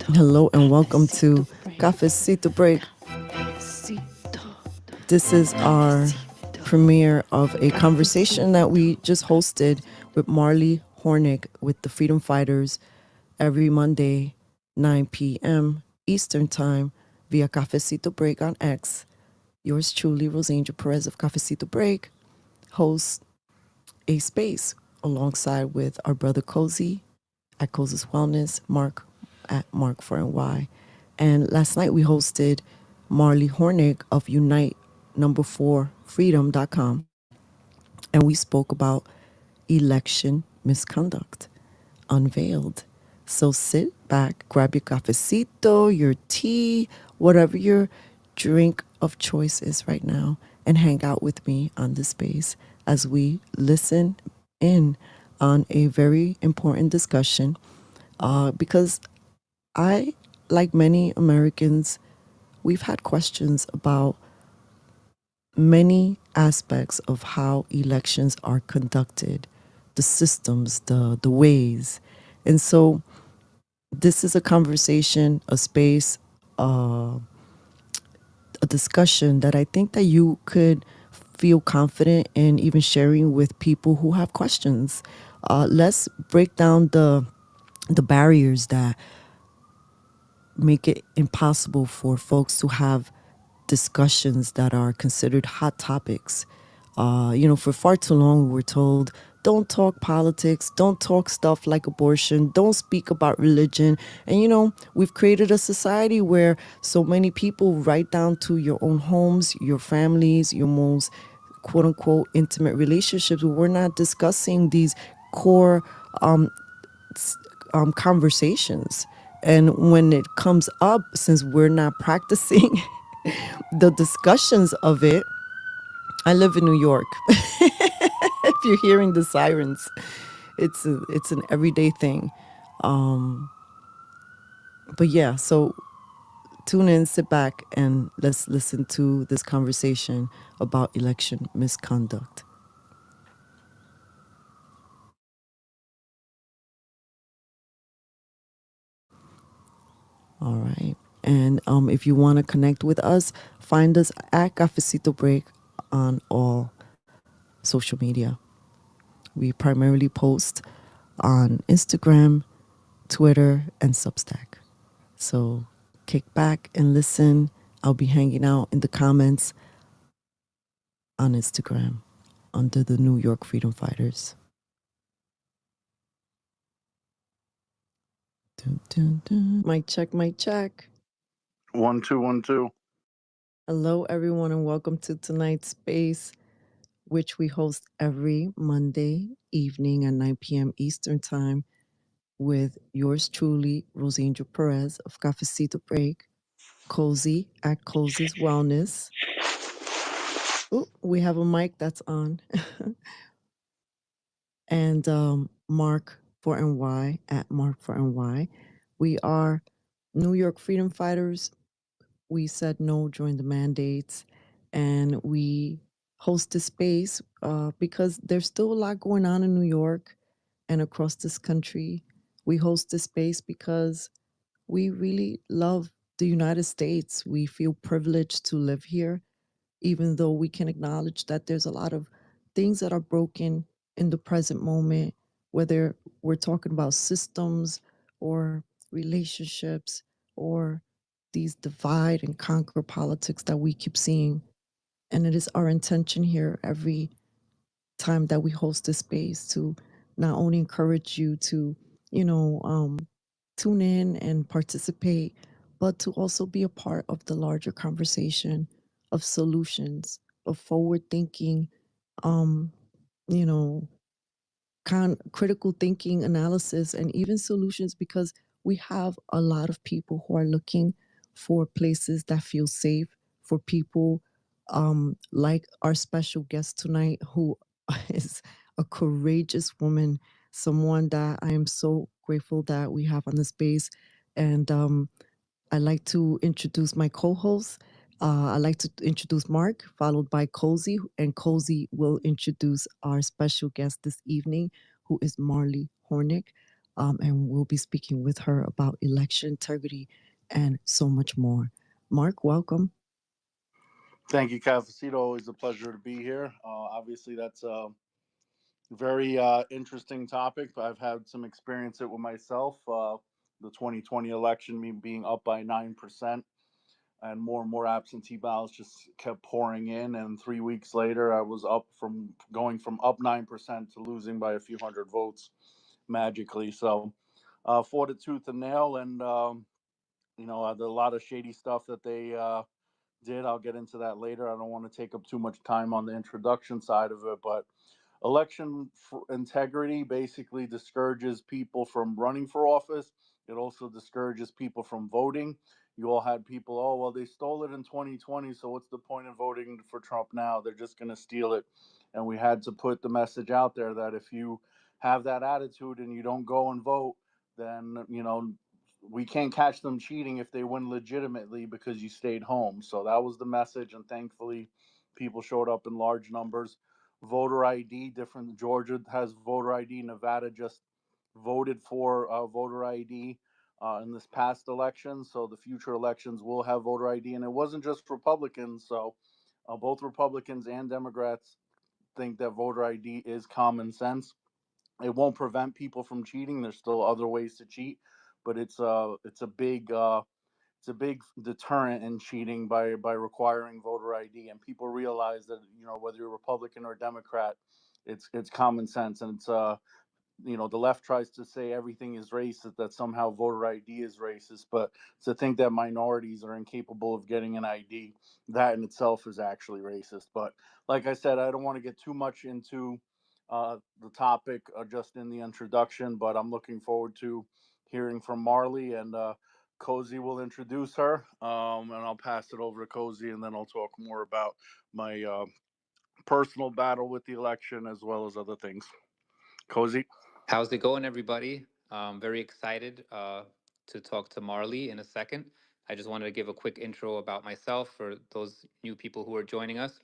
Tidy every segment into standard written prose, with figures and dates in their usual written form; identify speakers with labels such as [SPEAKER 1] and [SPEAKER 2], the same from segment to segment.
[SPEAKER 1] Hello and welcome to Cafecito Break. This is our premiere of a conversation that we just hosted with Marley Hornik with the Freedom Fighters every Monday, 9 p.m. Eastern Time via Cafecito Break on X. Yours truly, Rosangel Perez of Cafecito Break, hosts a space alongside with our brother Cozy at Cozy's Wellness, Mark at Mark for NY. And last night we hosted Marley Hornig of Unite number 4 freedom.com, and we spoke about election misconduct, Unveiled. So sit back, grab your cafecito, your tea, whatever your drink of choice is right now, and hang out with me on this space as we listen in on a very important discussion. Because I, like many Americans, we've had questions about many aspects of how elections are conducted, the systems, the ways. And so this is a conversation, a space, a discussion that I think that you could feel confident in even sharing with people who have questions. Let's break down the barriers that make it impossible for folks to have discussions that are considered hot topics. For far too long, we were told, don't talk politics, don't talk stuff like abortion, don't speak about religion. And, we've created a society where so many people, right down to your own homes, your families, your most quote unquote intimate relationships, we're not discussing these core conversations. And when it comes up, since we're not practicing the discussions of it, I live in New York. If you're hearing the sirens, it's an everyday thing. But yeah, so tune in, sit back, and let's listen to this conversation about election misconduct. All right. And if you want to connect with us, find us at Cafecito Break on all social media. We primarily post on Instagram, Twitter, and Substack. So kick back and listen. I'll be hanging out in the comments on Instagram under the New York Freedom Fighters. Dun, dun, dun. Mic check, mic check.
[SPEAKER 2] 1 2 1 2.
[SPEAKER 1] Hello, everyone, and welcome to tonight's space, which we host every Monday evening at 9 p.m. Eastern Time with yours truly, Rosangel Perez of Cafecito Break, Cozy at Cozy's Wellness. Ooh, we have a mic that's on. And Mark for NY at Mark for NY. We are New York Freedom Fighters. We said no during the mandates, and we host this space because there's still a lot going on in New York and across this country. We host this space because we really love the United States. We feel privileged to live here, even though we can acknowledge that there's a lot of things that are broken in the present moment, whether we're talking about systems or relationships or these divide and conquer politics that we keep seeing. And it is our intention here every time that we host this space to not only encourage you to, you know, tune in and participate, but to also be a part of the larger conversation of solutions, of forward thinking, um, you know, critical thinking, analysis, and even solutions, because we have a lot of people who are looking for places that feel safe for people like our special guest tonight, who is a courageous woman, someone that I am so grateful that we have on the space. And I'd like to introduce my co-host. I'd like to introduce Mark, followed by Cozy, and Cozy will introduce our special guest this evening, who is Marley Hornik. and we'll be speaking with her about election integrity and so much more. Mark, welcome.
[SPEAKER 2] Thank you, Cafecito. Always a pleasure to be here. Obviously, that's a very interesting topic. I've had some experience it with myself. The 2020 election, me being up by 9%, and more absentee ballots just kept pouring in. And 3 weeks later, I was going from up 9% to losing by a few hundred votes magically. So, fought it tooth and nail, and a lot of shady stuff that they did. I'll get into that later. I don't want to take up too much time on the introduction side of it, but election integrity basically discourages people from running for office. It also discourages people from voting. You all had people, oh, well, they stole it in 2020, so what's the point of voting for Trump now? They're just going to steal it. And we had to put the message out there that if you have that attitude and you don't go and vote, then, we can't catch them cheating if they win legitimately because you stayed home. So that was the message, and thankfully people showed up in large numbers. Voter ID, different. Georgia has voter ID. Nevada just voted for voter ID in this past election. So the future elections will have voter ID. And it wasn't just Republicans. So both Republicans and Democrats think that voter ID is common sense. It won't prevent people from cheating. There's still other ways to cheat, but it's a big deterrent in cheating by requiring voter ID. And people realize that whether you're Republican or Democrat, it's common sense. And it's the left tries to say everything is racist, that somehow voter ID is racist, but to think that minorities are incapable of getting an ID, that in itself is actually racist. But like I said, I don't want to get too much into the topic just in the introduction, but I'm looking forward to hearing from Marley, and Cozy will introduce her, and I'll pass it over to Cozy, and then I'll talk more about my personal battle with the election as well as other things. Cozy?
[SPEAKER 3] How's it going, everybody? Very excited to talk to Marley in a second. I just wanted to give a quick intro about myself for those new people who are joining us.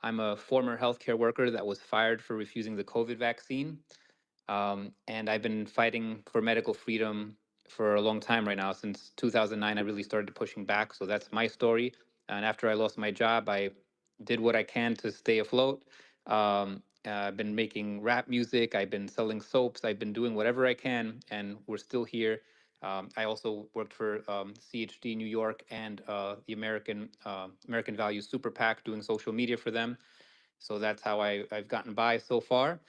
[SPEAKER 3] I'm a former healthcare worker that was fired for refusing the COVID vaccine. And I've been fighting for medical freedom for a long time right now. Since 2009, I really started pushing back. So that's my story. And after I lost my job, I did what I can to stay afloat. I've been making rap music. I've been selling soaps. I've been doing whatever I can, and we're still here. I also worked for CHD New York and the American Values Super PAC, doing social media for them. So that's how I've gotten by so far.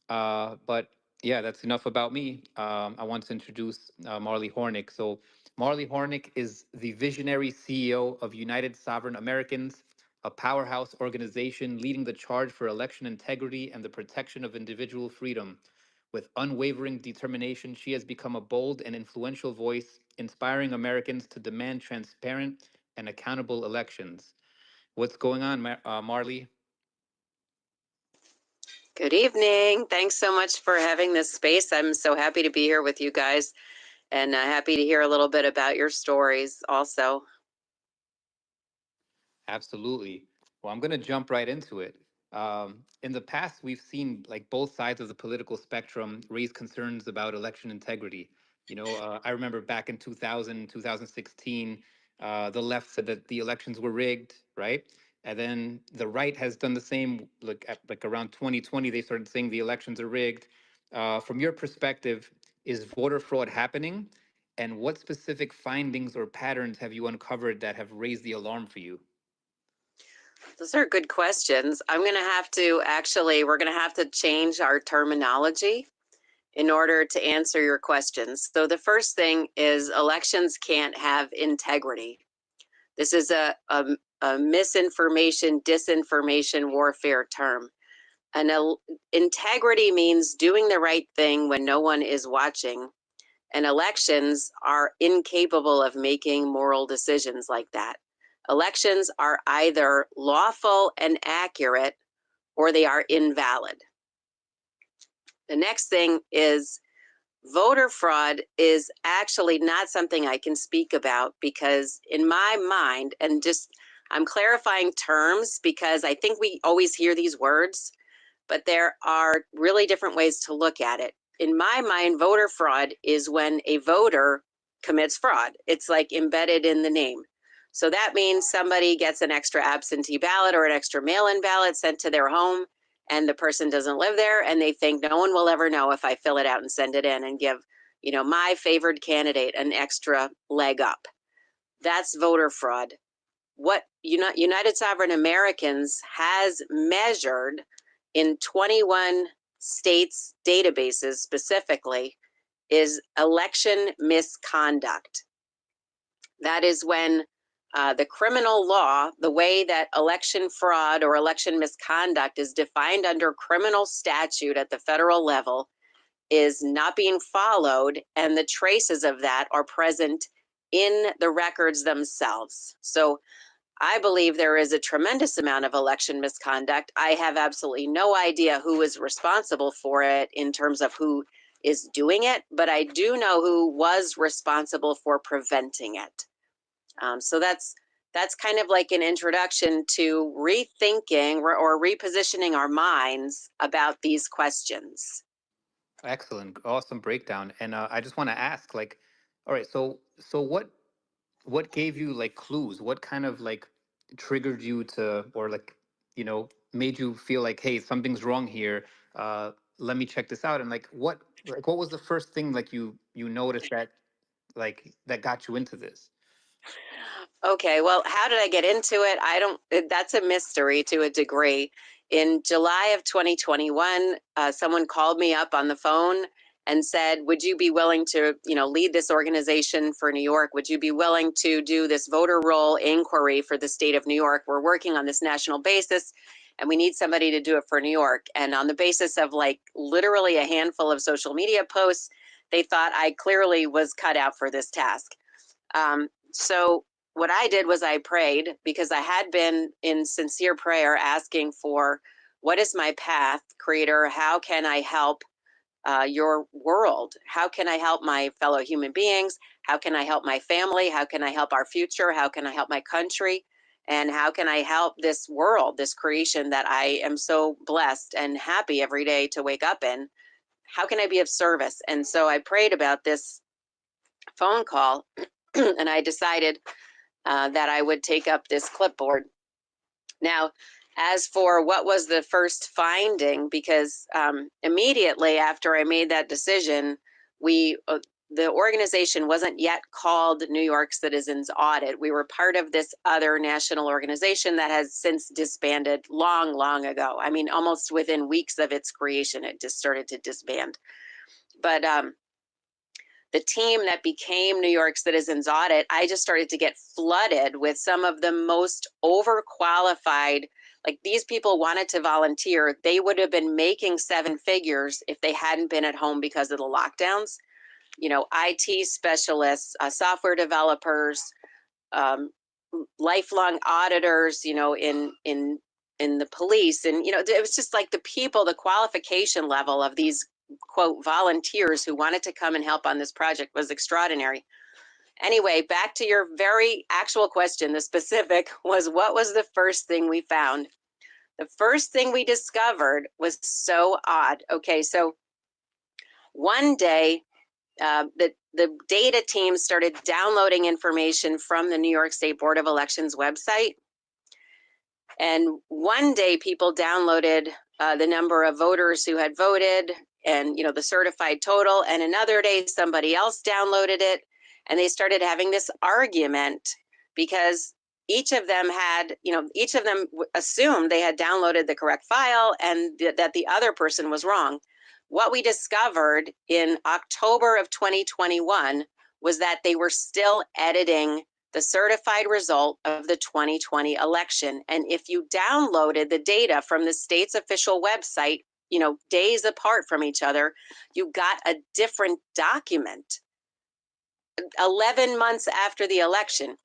[SPEAKER 3] But yeah, that's enough about me. I want to introduce Marley Hornik. So Marley Hornik is the visionary CEO of United Sovereign Americans, a powerhouse organization leading the charge for election integrity and the protection of individual freedom. With unwavering determination, she has become a bold and influential voice, inspiring Americans to demand transparent and accountable elections. What's going on, Marley?
[SPEAKER 4] Good evening. Thanks so much for having this space. I'm so happy to be here with you guys, and happy to hear a little bit about your stories also.
[SPEAKER 3] Absolutely. Well, I'm going to jump right into it. In the past, we've seen like both sides of the political spectrum raise concerns about election integrity. I remember back in 2000, 2016, the left said that the elections were rigged, right? And then the right has done the same. Like around 2020, they started saying the elections are rigged. From your perspective, is voter fraud happening? And what specific findings or patterns have you uncovered that have raised the alarm for you?
[SPEAKER 4] Those are good questions. We're going to have to change our terminology in order to answer your questions. So the first thing is elections can't have integrity. This is a misinformation, disinformation warfare term. And integrity means doing the right thing when no one is watching. And elections are incapable of making moral decisions like that. Elections are either lawful and accurate or they are invalid. The next thing is voter fraud is actually not something I can speak about because in my mind, and just I'm clarifying terms because I think we always hear these words, but there are really different ways to look at it. in my mind, voter fraud is when a voter commits fraud. It's like embedded in the name. So that means somebody gets an extra absentee ballot or an extra mail-in ballot sent to their home, and the person doesn't live there, and they think no one will ever know if I fill it out and send it in and give, my favored candidate an extra leg up. That's voter fraud. What United Sovereign Americans has measured in 21 states' databases specifically is election misconduct. That is when the criminal law, the way that election fraud or election misconduct is defined under criminal statute at the federal level, is not being followed, and the traces of that are present in the records themselves. So I believe there is a tremendous amount of election misconduct. I have absolutely no idea who is responsible for it in terms of who is doing it, but I do know who was responsible for preventing it. So that's kind of like an introduction to rethinking or repositioning our minds about these questions.
[SPEAKER 3] Excellent, awesome breakdown. And I just want to ask, like, all right, so what gave you like clues? What kind of like triggered you to, or like, made you feel like, hey, something's wrong here. Let me check this out. And like, what was the first thing like you noticed that that got you into this?
[SPEAKER 4] Okay, well, how did I get into it? That's a mystery to a degree. In July of 2021, someone called me up on the phone and said, would you be willing to, lead this organization for New York? Would you be willing to do this voter roll inquiry for the state of New York? We're working on this national basis and we need somebody to do it for New York. And on the basis of like literally a handful of social media posts, they thought I clearly was cut out for this task. So what I did was I prayed, because I had been in sincere prayer asking for, what is my path, Creator? How can I help your world? How can I help my fellow human beings? How can I help my family? How can I help our future? How can I help my country? And how can I help this world, this creation that I am so blessed and happy every day to wake up in? How can I be of service? And so I prayed about this phone call and I decided that I would take up this clipboard. Now, as for what was the first finding, because immediately after I made that decision, the organization wasn't yet called New York Citizens Audit. We were part of this other national organization that has since disbanded long, long ago. I mean, almost within weeks of its creation, it just started to disband. But the team that became New York Citizens Audit, I just started to get flooded with some of the most overqualified, like these people wanted to volunteer. They would have been making seven figures if they hadn't been at home because of the lockdowns. IT specialists, software developers, lifelong auditors, in the police. And, it was just like the qualification level of these quote volunteers who wanted to come and help on this project was extraordinary. Anyway, back to your very actual question, the specific was, what was the first thing we found? The first thing we discovered was so odd. Okay, so one day the data team started downloading information from the New York State Board of Elections website. And one day people downloaded the number of voters who had voted and the certified total, and another day somebody else downloaded it, and they started having this argument because each of them assumed they had downloaded the correct file and that the other person was wrong. What we discovered in October of 2021 was that they were still editing the certified result of the 2020 election. And if you downloaded the data from the state's official website, days apart from each other, you got a different document 11 months after the election.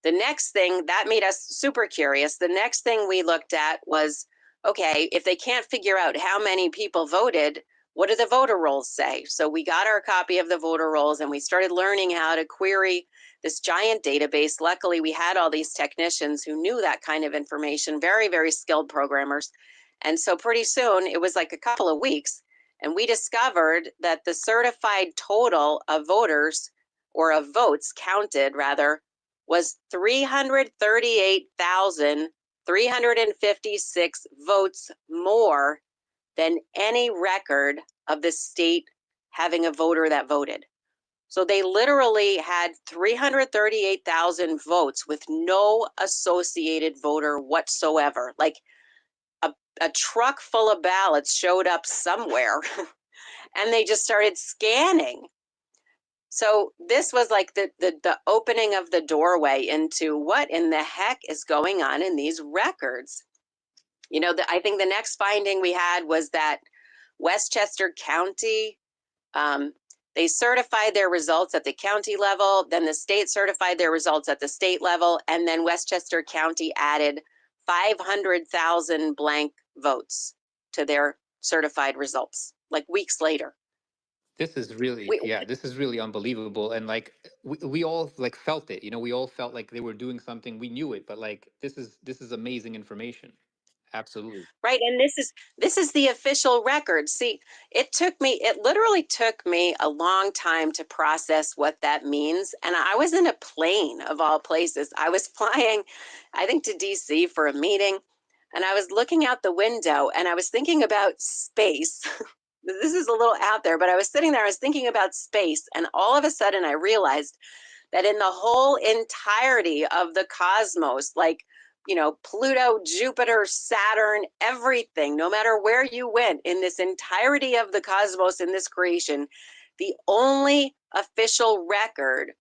[SPEAKER 4] The next thing that made us super curious, the next thing we looked at was, okay, if they can't figure out how many people voted, what do the voter rolls say? So we got our copy of the voter rolls and we started learning how to query this giant database. Luckily, we had all these technicians who knew that kind of information, very, very skilled programmers. And so pretty soon, it was like a couple of weeks, And we discovered that the certified total of voters, or of votes counted rather, was 338,356 votes more than any record of the state having a voter that voted. So they literally had 338,000 votes with no associated voter whatsoever. Like a truck full of ballots showed up somewhere and they just started scanning. So this was like the opening of the doorway into what in the heck is going on in these records. You know, I think the next finding we had was that Westchester County, they certified their results at the county level, then the state certified their results at the state level, and then Westchester County added 500,000 blank votes to their certified results, like weeks later.
[SPEAKER 3] This is really, yeah, this is really unbelievable. And like we all like felt it, you know, we all felt like they were doing something. We knew it, but like this is amazing information. Absolutely.
[SPEAKER 4] Right, and this is the official record. See, it literally took me a long time to process what that means. And I was in a plane of all places. I was flying, I think, to DC for a meeting, and I was looking out the window and I was thinking about space. This is a little out there, but I was sitting there, I was thinking about space, and all of a sudden I realized that in the whole entirety of the cosmos, like, you know, Pluto, Jupiter, Saturn, everything, no matter where you went in this entirety of the cosmos, in this creation, the only official record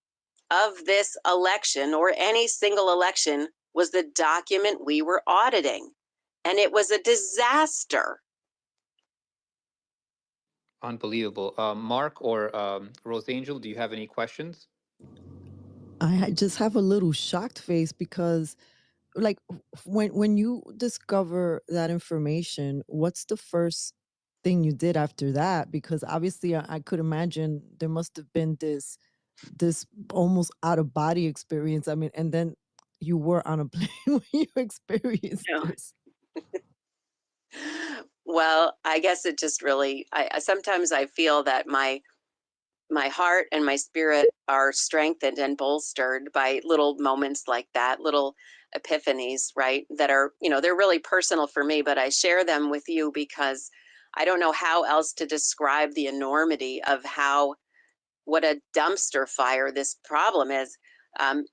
[SPEAKER 4] of this election or any single election was the document we were auditing. And it was a disaster.
[SPEAKER 3] Unbelievable. Mark or Rose Angel, do you have any questions?
[SPEAKER 1] I just have a little shocked face because, like, when you discover that information, what's the first thing you did after that? Because obviously, I could imagine there must have been this almost out of body experience. I mean, and then you were on a plane when you experienced
[SPEAKER 4] No.
[SPEAKER 1] this.
[SPEAKER 4] Well, I guess it just really, I sometimes I feel that my heart and my spirit are strengthened and bolstered by little moments like that, little epiphanies, right? That are, you know, they're really personal for me, but I share them with you because I don't know how else to describe the enormity of what a dumpster fire this problem is.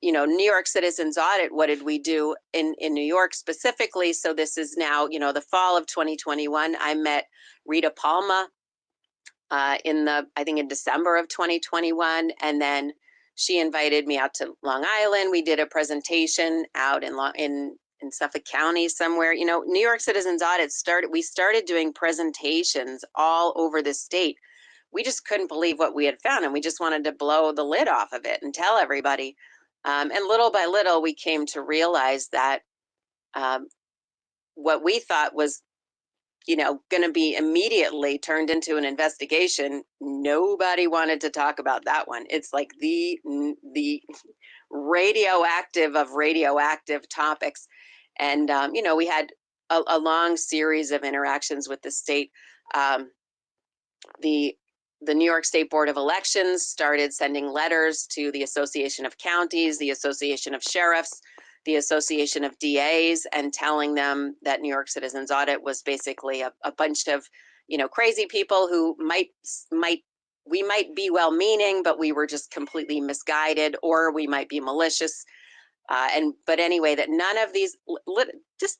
[SPEAKER 4] You know, New York Citizens Audit, what did we do in New York specifically? So this is now, you know, the fall of 2021. I met Rita Palma I think in December of 2021. And then she invited me out to Long Island. We did a presentation out in Suffolk County somewhere. You know, New York Citizens Audit we started doing presentations all over the state. We just couldn't believe what we had found, and we just wanted to blow the lid off of it and tell everybody. And little by little, we came to realize that what we thought was, you know, going to be immediately turned into an investigation, nobody wanted to talk about that one. It's like the radioactive of radioactive topics. And, you know, we had a long series of interactions with the state. The New York State Board of Elections started sending letters to the Association of Counties, the Association of Sheriffs, the Association of DAs, and telling them that New York Citizens Audit was basically a bunch of, you know, crazy people who we might be well-meaning, but we were just completely misguided, or we might be malicious. But anyway, that none of these, just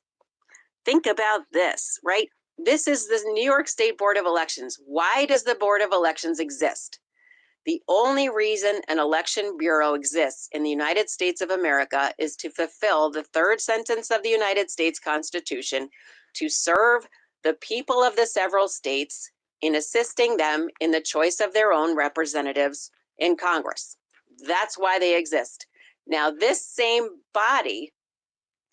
[SPEAKER 4] think about this, right? This is the New York State Board of Elections. Why does the Board of Elections exist? The only reason an election bureau exists in the United States of America is to fulfill the third sentence of the United States Constitution, to serve the people of the several states in assisting them in the choice of their own representatives in Congress. That's why they exist. Now, this same body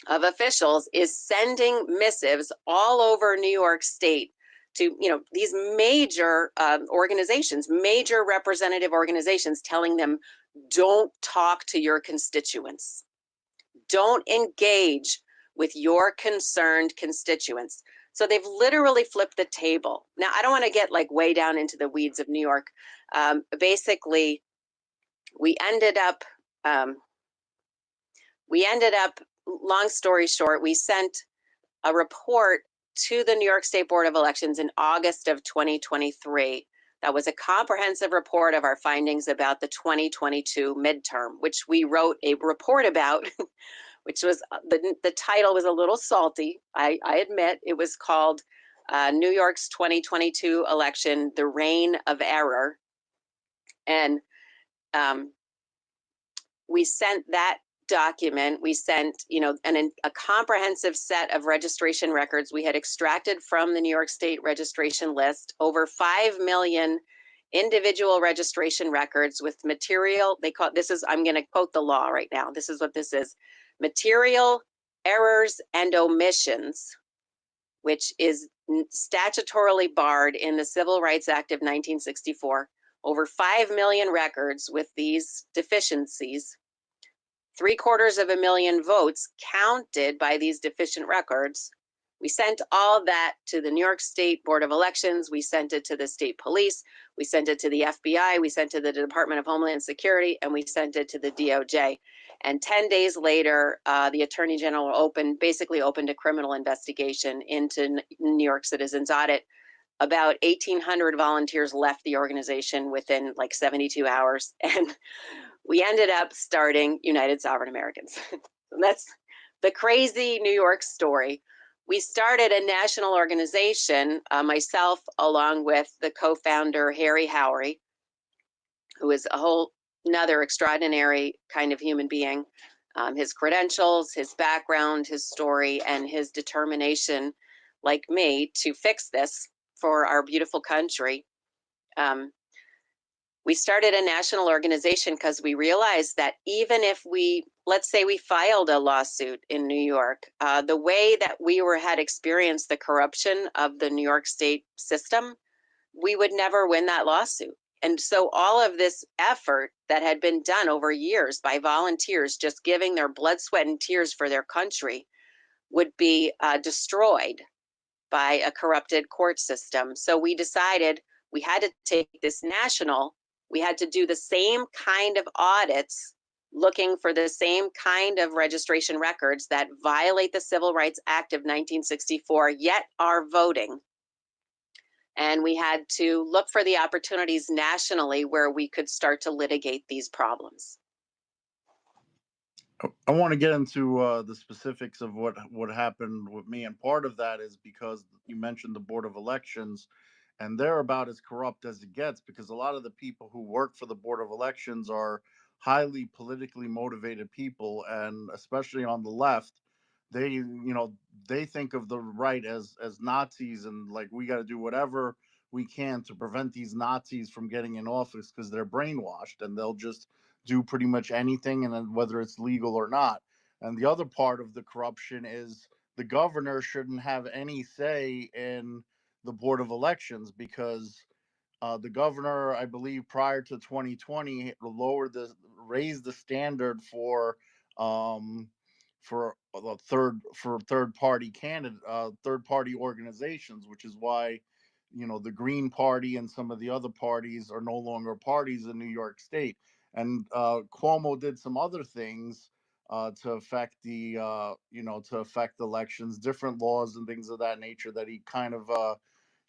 [SPEAKER 4] of officials is sending missives all over New York State to, you know, these major organizations, major representative organizations, telling them, don't talk to your constituents. Don't engage with your concerned constituents. So they've literally flipped the table. Now, I don't want to get like way down into the weeds of New York. Basically, we ended up, long story short, we sent a report to the New York State Board of Elections in August of 2023. That was a comprehensive report of our findings about the 2022 midterm, which we wrote a report about, which was the title was a little salty. I admit. It was called New York's 2022 election, the reign of error. And we sent that document. We sent, a comprehensive set of registration records we had extracted from the New York State registration list, over 5 million individual registration records with material. I'm going to quote the law right now. This is what this is: material errors and omissions, which is statutorily barred in the Civil Rights Act of 1964. Over 5 million records with these deficiencies. 750,000 votes counted by these deficient records. We sent all that to the New York State Board of Elections. We sent it to the state police. We sent it to the FBI. We sent it to the Department of Homeland Security, and we sent it to the DOJ. And 10 days later, the Attorney General basically opened a criminal investigation into New York Citizens Audit. About 1,800 volunteers left the organization within like 72 hours. And we ended up starting United Sovereign Americans. That's the crazy New York story. We started a national organization, myself, along with the co-founder, Harry Howery, who is a whole another extraordinary kind of human being. His credentials, his background, his story, and his determination, like me, to fix this for our beautiful country. We started a national organization because we realized that even if let's say we filed a lawsuit in New York, the way that we had experienced the corruption of the New York State system, we would never win that lawsuit. And so all of this effort that had been done over years by volunteers just giving their blood, sweat, and tears for their country would be destroyed by a corrupted court system. So we decided we had to take this national. We had to do the same kind of audits, looking for the same kind of registration records that violate the Civil Rights Act of 1964, yet are voting. And we had to look for the opportunities nationally where we could start to litigate these problems.
[SPEAKER 2] I want to get into the specifics of what happened with me, and part of that is because you mentioned the Board of Elections, and they're about as corrupt as it gets, because a lot of the people who work for the Board of Elections are highly politically motivated people, and especially on the left, they think of the right as Nazis, and like, we got to do whatever we can to prevent these Nazis from getting in office because they're brainwashed, and they'll just do pretty much anything, and then whether it's legal or not. And the other part of the corruption is the governor shouldn't have any say in the Board of Elections, because the governor, I believe, prior to 2020, raised the standard for third party third party organizations, which is why the Green Party and some of the other parties are no longer parties in New York State. And Cuomo did some other things to affect to affect elections, different laws and things of that nature, that he kind of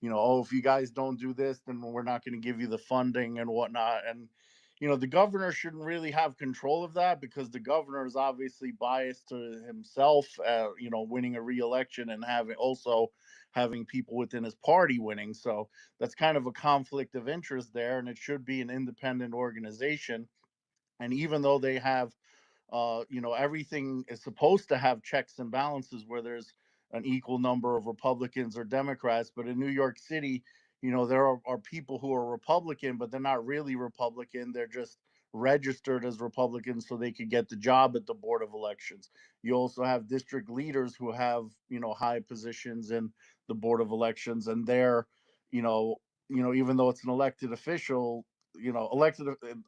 [SPEAKER 2] oh, if you guys don't do this, then we're not going to give you the funding and whatnot. And the governor shouldn't really have control of that, because the governor is obviously biased to himself, winning a re-election, and having people within his party winning. So that's kind of a conflict of interest there, and it should be an independent organization. And even though they have everything is supposed to have checks and balances, where there's an equal number of Republicans or Democrats. But in New York City, there are people who are Republican, but they're not really Republican. They're just registered as Republicans so they could get the job at the Board of Elections. You also have district leaders who have, high positions in the Board of Elections, and they're, even though it's an elected official,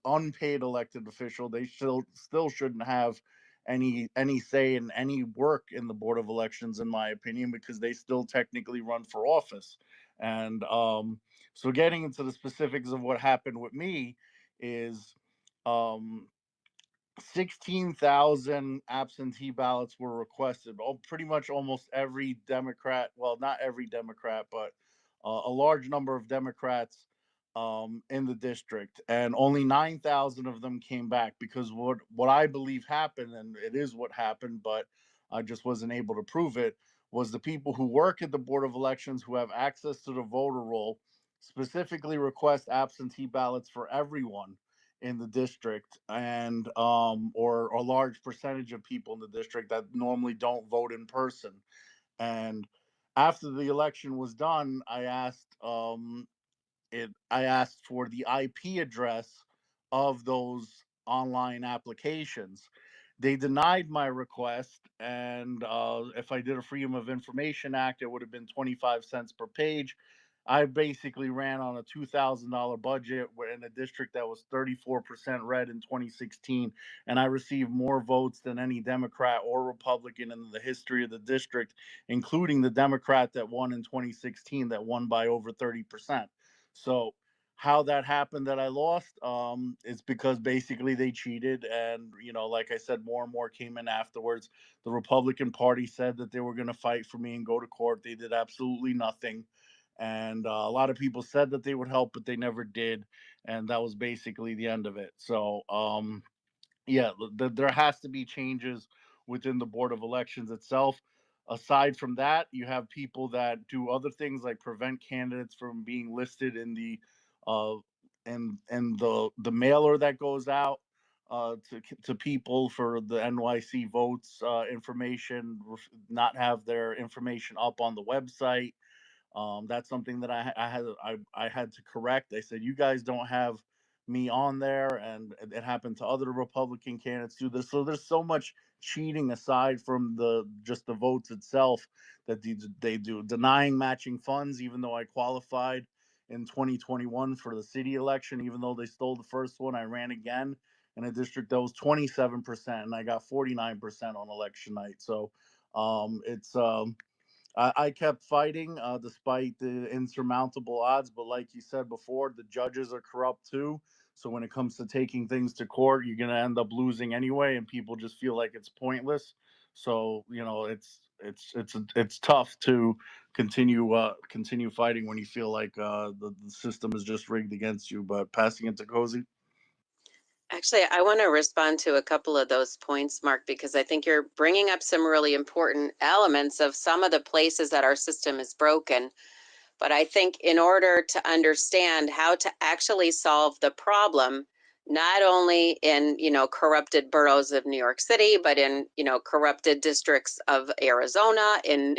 [SPEAKER 2] unpaid elected official, they still shouldn't have any say in any work in the Board of Elections, in my opinion, because they still technically run for office. And so getting into the specifics of what happened with me is, um, 16,000 absentee ballots were requested. Oh, pretty much almost every Democrat, well, not every Democrat, but a large number of Democrats in the district, and only 9,000 of them came back, because what I believe happened, and it is what happened, but I just wasn't able to prove it, was the people who work at the Board of Elections, who have access to the voter roll, specifically request absentee ballots for everyone in the district, and or a large percentage of people in the district that normally don't vote in person. And after the election was done, I asked for the IP address of those online applications. They denied my request, and if I did a Freedom of Information Act, it would have been 25 cents per page. I basically ran on a $2,000 budget in a district that was 34% red in 2016, and I received more votes than any Democrat or Republican in the history of the district, including the Democrat that won in 2016, that won by over 30%. So how that happened that I lost, is because basically they cheated, and like I said, more and more came in afterwards. The Republican Party said that they were going to fight for me and go to court. They did absolutely nothing, and a lot of people said that they would help, but they never did, and that was basically the end of it. So yeah, there has to be changes within the Board of Elections itself. Aside from that, you have people that do other things, like prevent candidates from being listed in the uh and the mailer that goes out to people for the NYC votes information, not have their information up on the website. That's something that I had to correct. I said, you guys don't have me on there, and it happened to other Republican candidates too. So there's so much cheating aside from just the votes itself that they do, denying matching funds, even though I qualified in 2021 for the city election. Even though they stole the first one, I ran again in a district that was 27%, and I got 49% on election night. So it's I kept fighting despite the insurmountable odds. But like you said before, the judges are corrupt too. So when it comes to taking things to court, you're gonna end up losing anyway, and people just feel like it's pointless. So it's tough to continue fighting when you feel like the system is just rigged against you. But passing it to Cozy.
[SPEAKER 4] Actually, I want to respond to a couple of those points, Mark, because I think you're bringing up some really important elements of some of the places that our system is broken. But I think in order to understand how to actually solve the problem, not only in corrupted boroughs of New York City, but in corrupted districts of Arizona, in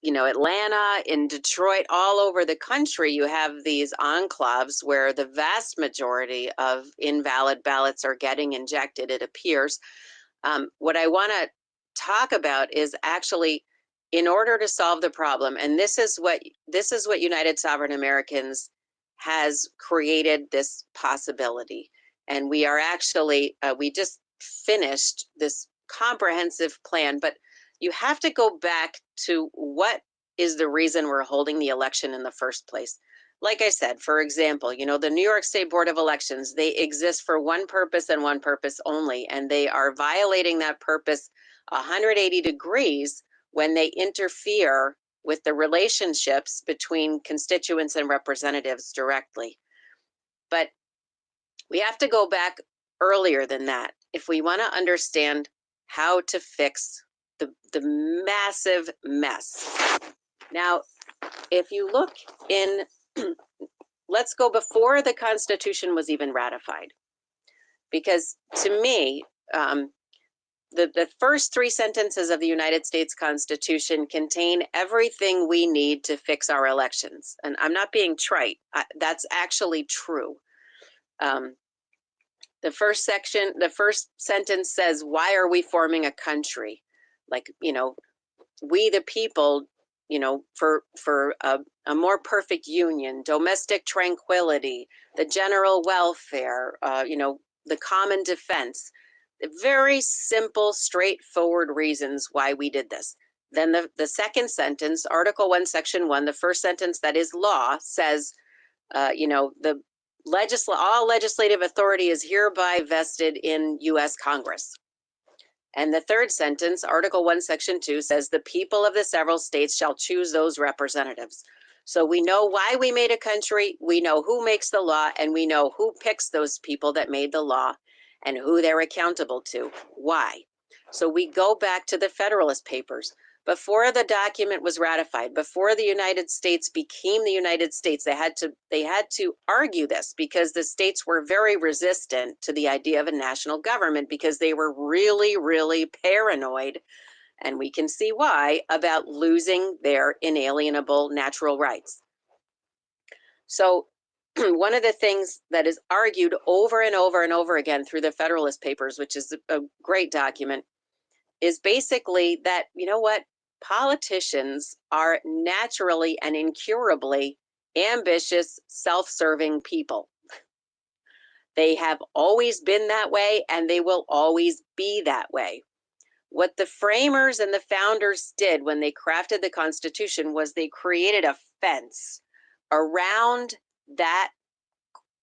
[SPEAKER 4] Atlanta, in Detroit, all over the country, you have these enclaves where the vast majority of invalid ballots are getting injected, it appears. What I want to talk about is actually, in order to solve the problem, and this is what United Sovereign Americans has created this possibility. And we are actually, we just finished this comprehensive plan, but you have to go back to what is the reason we're holding the election in the first place. Like I said, for example, the New York State Board of Elections, they exist for one purpose and one purpose only, and they are violating that purpose 180 degrees when they interfere with the relationships between constituents and representatives directly. But we have to go back earlier than that if we want to understand how to fix the massive mess. Now, if you look in, let's go before the Constitution was even ratified. Because to me, the first three sentences of the United States Constitution contain everything we need to fix our elections. And I'm not being trite. That's actually true. The first sentence says, why are we forming a country? Like, we the people, for a more perfect union, domestic tranquility, the general welfare, the common defense, the very simple, straightforward reasons why we did this. Then the second sentence, Article 1, Section 1, the first sentence that is law says, the all legislative authority is hereby vested in U.S. Congress. And the third sentence, Article 1, Section 2, says the people of the several states shall choose those representatives. So we know why we made a country, we know who makes the law, and we know who picks those people that made the law and who they're accountable to. Why? So we go back to the Federalist Papers. Before the document was ratified, before the United States became the United States, they had to argue this because the states were very resistant to the idea of a national government because they were really, really paranoid, and we can see why, about losing their inalienable natural rights. So one of the things that is argued over and over and over again through the Federalist Papers, which is a great document, is basically that, you know what, politicians are naturally and incurably ambitious, self-serving people. They have always been that way, and they will always be that way. What the framers and the founders did when they crafted the Constitution was they created a fence around that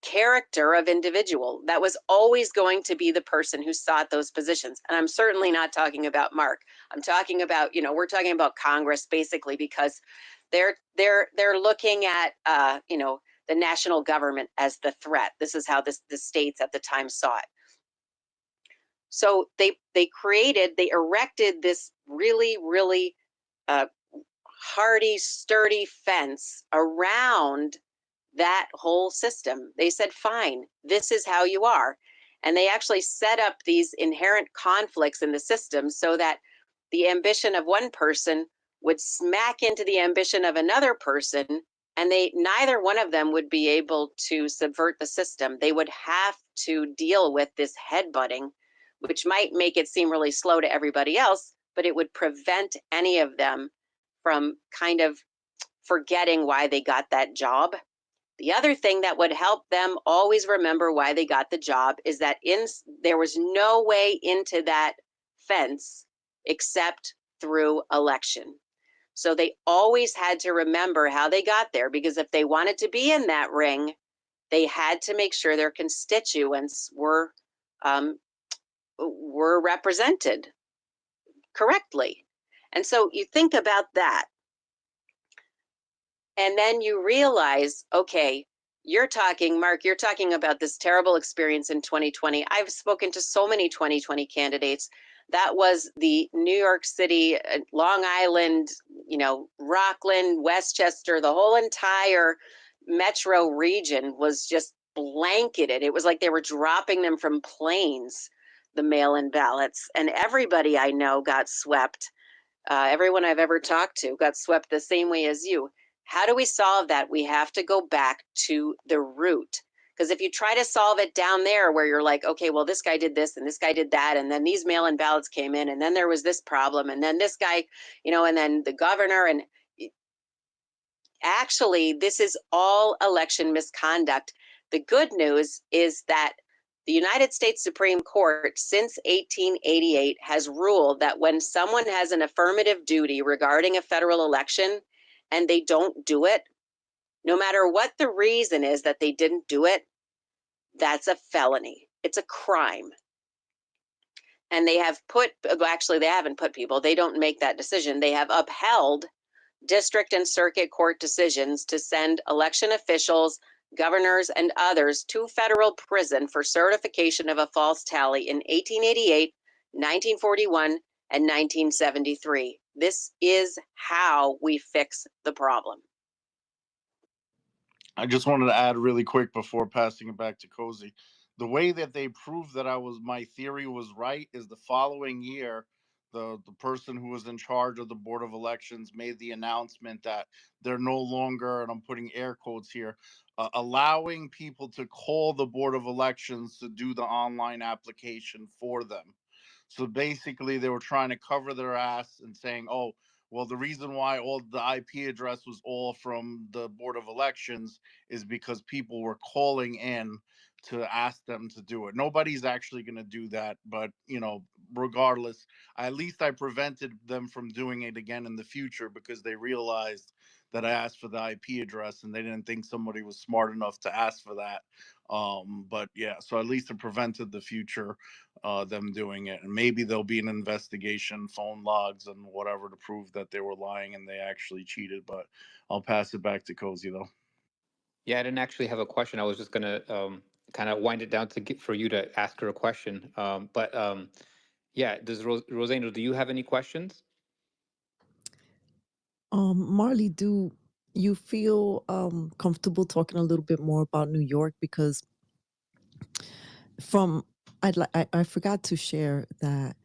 [SPEAKER 4] character of individual that was always going to be the person who sought those positions. And I'm certainly not talking about Mark. I'm talking about, we're talking about Congress basically because they're looking at the national government as the threat. This is how the states at the time saw it. So they erected this really, really hardy, sturdy fence around that whole system. They said, fine, this is how you are. And they actually set up these inherent conflicts in the system so that the ambition of one person would smack into the ambition of another person, and neither one of them would be able to subvert the system. They would have to deal with this headbutting, which might make it seem really slow to everybody else, but it would prevent any of them from kind of forgetting why they got that job. The other thing that would help them always remember why they got the job is that there was no way into that fence except through election. So they always had to remember how they got there, because if they wanted to be in that ring, they had to make sure their constituents were represented correctly. And so you think about that. And then you realize, okay, Mark, you're talking about this terrible experience in 2020. I've spoken to so many 2020 candidates. That was the New York City, Long Island, Rockland, Westchester, the whole entire metro region was just blanketed. It was like they were dropping them from planes, the mail-in ballots. And everybody I know got swept. Everyone I've ever talked to got swept the same way as you. How do we solve that? We have to go back to the root. Because if you try to solve it down there where you're like, okay, well, this guy did this and this guy did that, and then these mail-in ballots came in, and then there was this problem, and then this guy, and then the governor, and actually, this is all election misconduct. The good news is that the United States Supreme Court since 1888 has ruled that when someone has an affirmative duty regarding a federal election and they don't do it, no matter what the reason is that they didn't do it, that's a felony. It's a crime. And they have they haven't put people, they don't make that decision. They have upheld district and circuit court decisions to send election officials, governors, and others to federal prison for certification of a false tally in 1888, 1941, and 1973. This is how we fix the problem.
[SPEAKER 2] I just wanted to add really quick before passing it back to Cozy. The way that they proved that my theory was right is the following year, the person who was in charge of the Board of Elections made the announcement that they're no longer, and I'm putting air quotes here, allowing people to call the Board of Elections to do the online application for them. So basically, they were trying to cover their ass and saying, oh, well, the reason why all the IP address was all from the Board of Elections is because people were calling in to ask them to do it. Nobody's actually going to do that, but regardless, at least I prevented them from doing it again in the future, because they realized that I asked for the IP address and they didn't think somebody was smart enough to ask for that. But yeah, so at least it prevented the future them doing it, and maybe there'll be an investigation, phone logs and whatever, to prove that they were lying and they actually cheated. But I'll pass it back to Cozy though.
[SPEAKER 3] Yeah, I didn't actually have a question. I was just gonna kind of wind it down to get for you to ask her a question. Yeah, does Rosangel, do you have any questions?
[SPEAKER 1] Marley, do you feel comfortable talking a little bit more about New York? Because I forgot to share that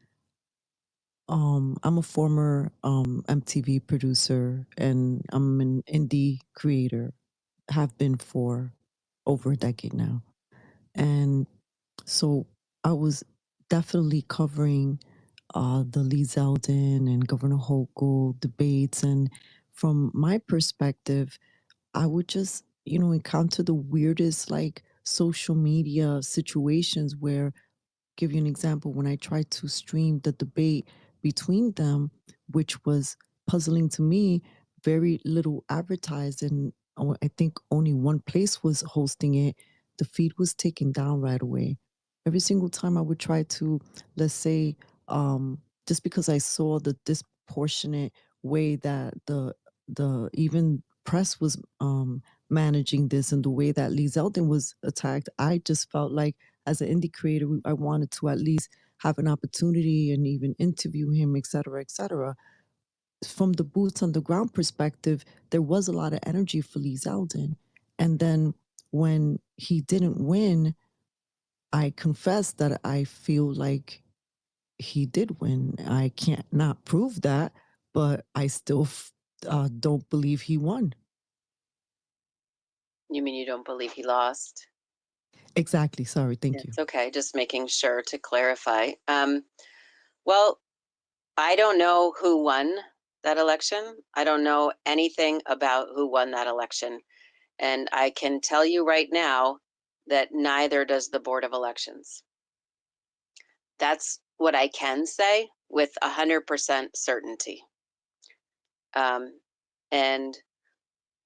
[SPEAKER 1] I'm a former MTV producer, and I'm an indie creator, have been for over a decade now. And so I was definitely covering the Lee Zeldin and Governor Hochul debates. And from my perspective, I would just, encounter the weirdest like social media situations where, give you an example, when I tried to stream the debate between them, which was puzzling to me, very little advertised, and I think only one place was hosting it, the feed was taken down right away. Every single time I would try to, let's say, just because I saw the disproportionate way that the even press was managing this, and the way that Lee Zeldin was attacked, I just felt like, as an indie creator, I wanted to at least have an opportunity and even interview him, et cetera, et cetera. From the boots on the ground perspective, there was a lot of energy for Lee Zeldin. And then when he didn't win, I confess that I feel like he did win. I can't not prove that, but I still don't believe he won.
[SPEAKER 4] You mean you don't believe he lost?
[SPEAKER 1] Exactly. Sorry. Thank you.
[SPEAKER 4] It's okay. Just making sure to clarify. Well, I don't know who won that election. I don't know anything about who won that election. And I can tell you right now that neither does the Board of Elections. That's what I can say with 100% certainty. And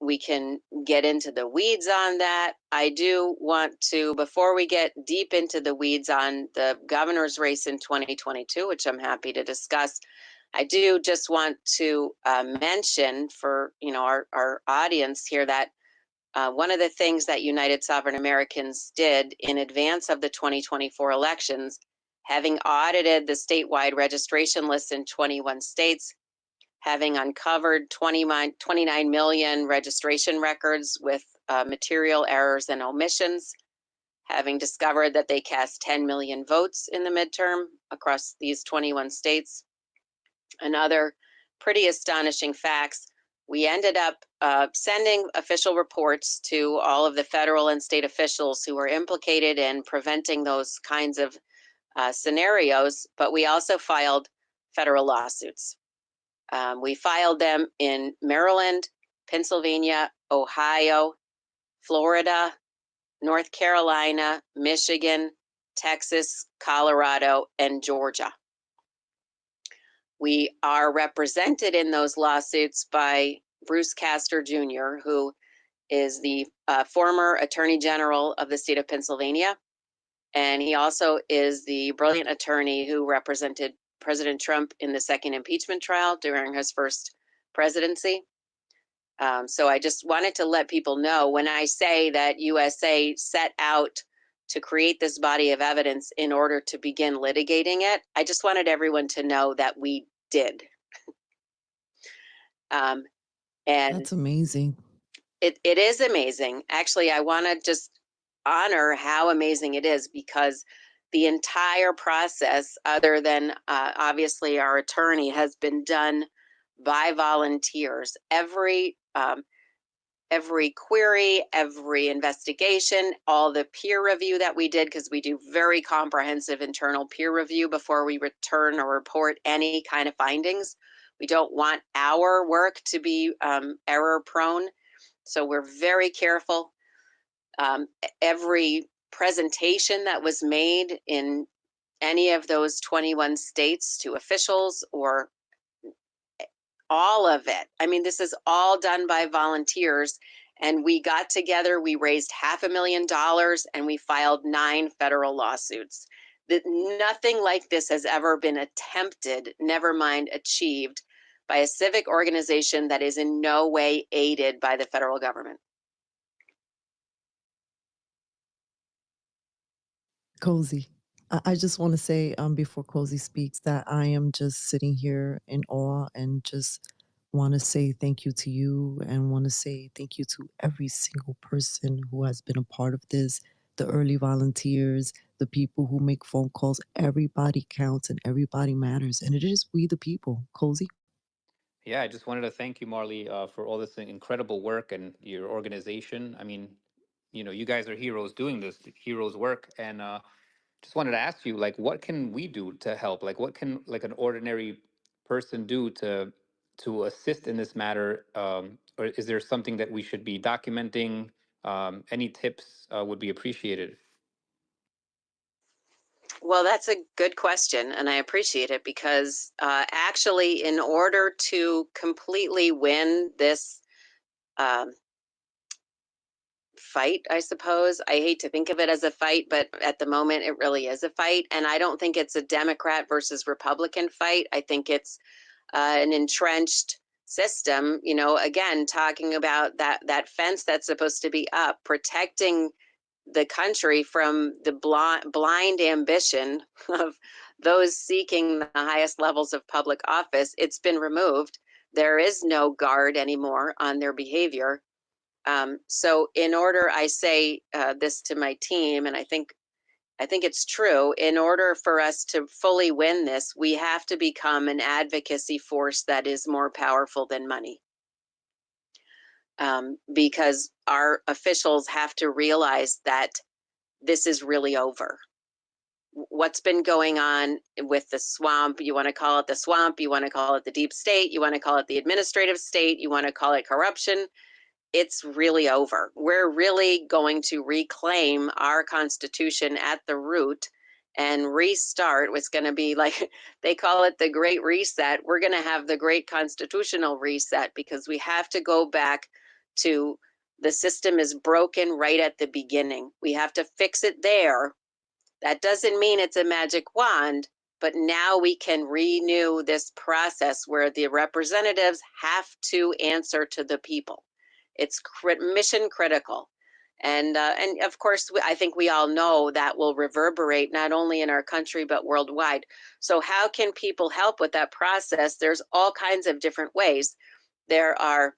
[SPEAKER 4] we can get into the weeds on that. I do want to, before we get deep into the weeds on the governor's race in 2022, which I'm happy to discuss, I do just want to mention for our audience here that one of the things that United Sovereign Americans did in advance of the 2024 elections, having audited the statewide registration lists in 21 states, having uncovered 29 million registration records with material errors and omissions, having discovered that they cast 10 million votes in the midterm across these 21 states, and other pretty astonishing facts, we ended up sending official reports to all of the federal and state officials who were implicated in preventing those kinds of scenarios, but we also filed federal lawsuits. We filed them in Maryland, Pennsylvania, Ohio, Florida, North Carolina, Michigan, Texas, Colorado, and Georgia. We are represented in those lawsuits by Bruce Castor Jr., who is the former Attorney General of the state of Pennsylvania. And he also is the brilliant attorney who represented President Trump in the second impeachment trial during his first presidency. So I just wanted to let people know, when I say that USA set out to create this body of evidence in order to begin litigating it, I just wanted everyone to know that we did. And
[SPEAKER 1] That's amazing.
[SPEAKER 4] It is amazing. Actually, I want to just honor how amazing it is, because the entire process, other than obviously our attorney, has been done by volunteers. Every query, every investigation, all the peer review that we did, because we do very comprehensive internal peer review before we return or report any kind of findings. We don't want our work to be error prone, so we're very careful. Every presentation that was made in any of those 21 states to officials or all of it. I mean, this is all done by volunteers. And we got together, we raised $500,000 and we filed 9 federal lawsuits. Nothing like this has ever been attempted, never mind achieved, by a civic organization that is in no way aided by the federal government.
[SPEAKER 1] Cozy. I just want to say before Cozy speaks that I am just sitting here in awe and just want to say thank you to you and want to say thank you to every single person who has been a part of this, the early volunteers, the people who make phone calls. Everybody counts and everybody matters. And it is we the people. Cozy.
[SPEAKER 3] Yeah, I just wanted to thank you, Marley, for all this incredible work and your organization. I mean, you guys are heroes doing this heroes work, and just wanted to ask you, like, what can we do to help? Like, what can like an ordinary person do to assist in this matter? Or is there something that we should be documenting? Any tips would be appreciated.
[SPEAKER 4] Well, that's a good question, and I appreciate it because actually, in order to completely win this fight, I suppose, I hate to think of it as a fight, but at the moment, it really is a fight. And I don't think it's a Democrat versus Republican fight. I think it's an entrenched system. Again, talking about that fence that's supposed to be up, protecting the country from the blind ambition of those seeking the highest levels of public office. It's been removed. There is no guard anymore on their behavior. So in order, I say this to my team, and I think it's true, in order for us to fully win this, we have to become an advocacy force that is more powerful than money. Because our officials have to realize that this is really over. What's been going on with the swamp, you want to call it the swamp, you want to call it the deep state, you want to call it the administrative state, you want to call it corruption, it's really over. We're really going to reclaim our Constitution at the root and restart what's going to be like, they call it the Great Reset. We're going to have the Great Constitutional Reset because we have to go back to the system is broken right at the beginning. We have to fix it there. That doesn't mean it's a magic wand, but now we can renew this process where the representatives have to answer to the people. It's mission critical. And of course, I think we all know that will reverberate not only in our country, but worldwide. So how can people help with that process? There's all kinds of different ways. There are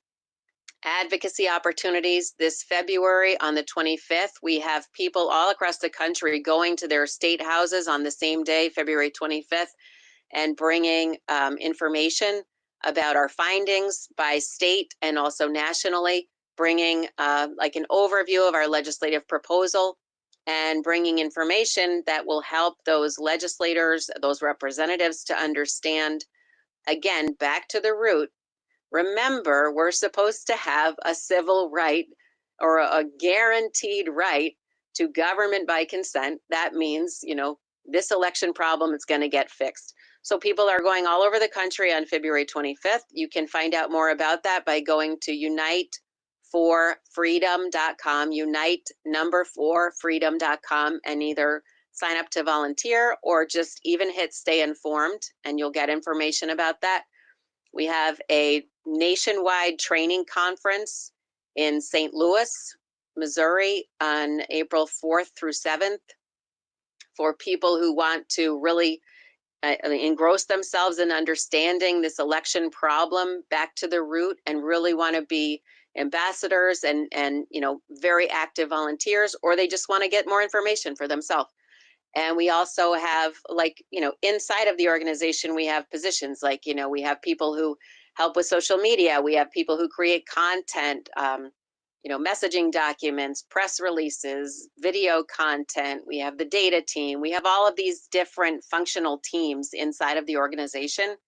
[SPEAKER 4] advocacy opportunities. This February on the 25th, we have people all across the country going to their state houses on the same day, February 25th, and bringing information about our findings by state and also nationally, bringing like an overview of our legislative proposal and bringing information that will help those legislators, those representatives to understand, again, back to the root. Remember, we're supposed to have a civil right or a guaranteed right to government by consent. That means, this election problem is going to get fixed. So people are going all over the country on February 25th. You can find out more about that by going to unite4freedom.com, unite4freedom.com, and either sign up to volunteer or just even hit stay informed, and you'll get information about that. We have a nationwide training conference in St. Louis, Missouri on April 4th through 7th for people who want to really engross themselves in understanding this election problem back to the root and really want to be ambassadors and very active volunteers, or they just want to get more information for themselves. And we also have, inside of the organization, we have positions like, we have people who help with social media. We have people who create content, messaging documents, press releases, video content. We have the data team. We have all of these different functional teams inside of the organization.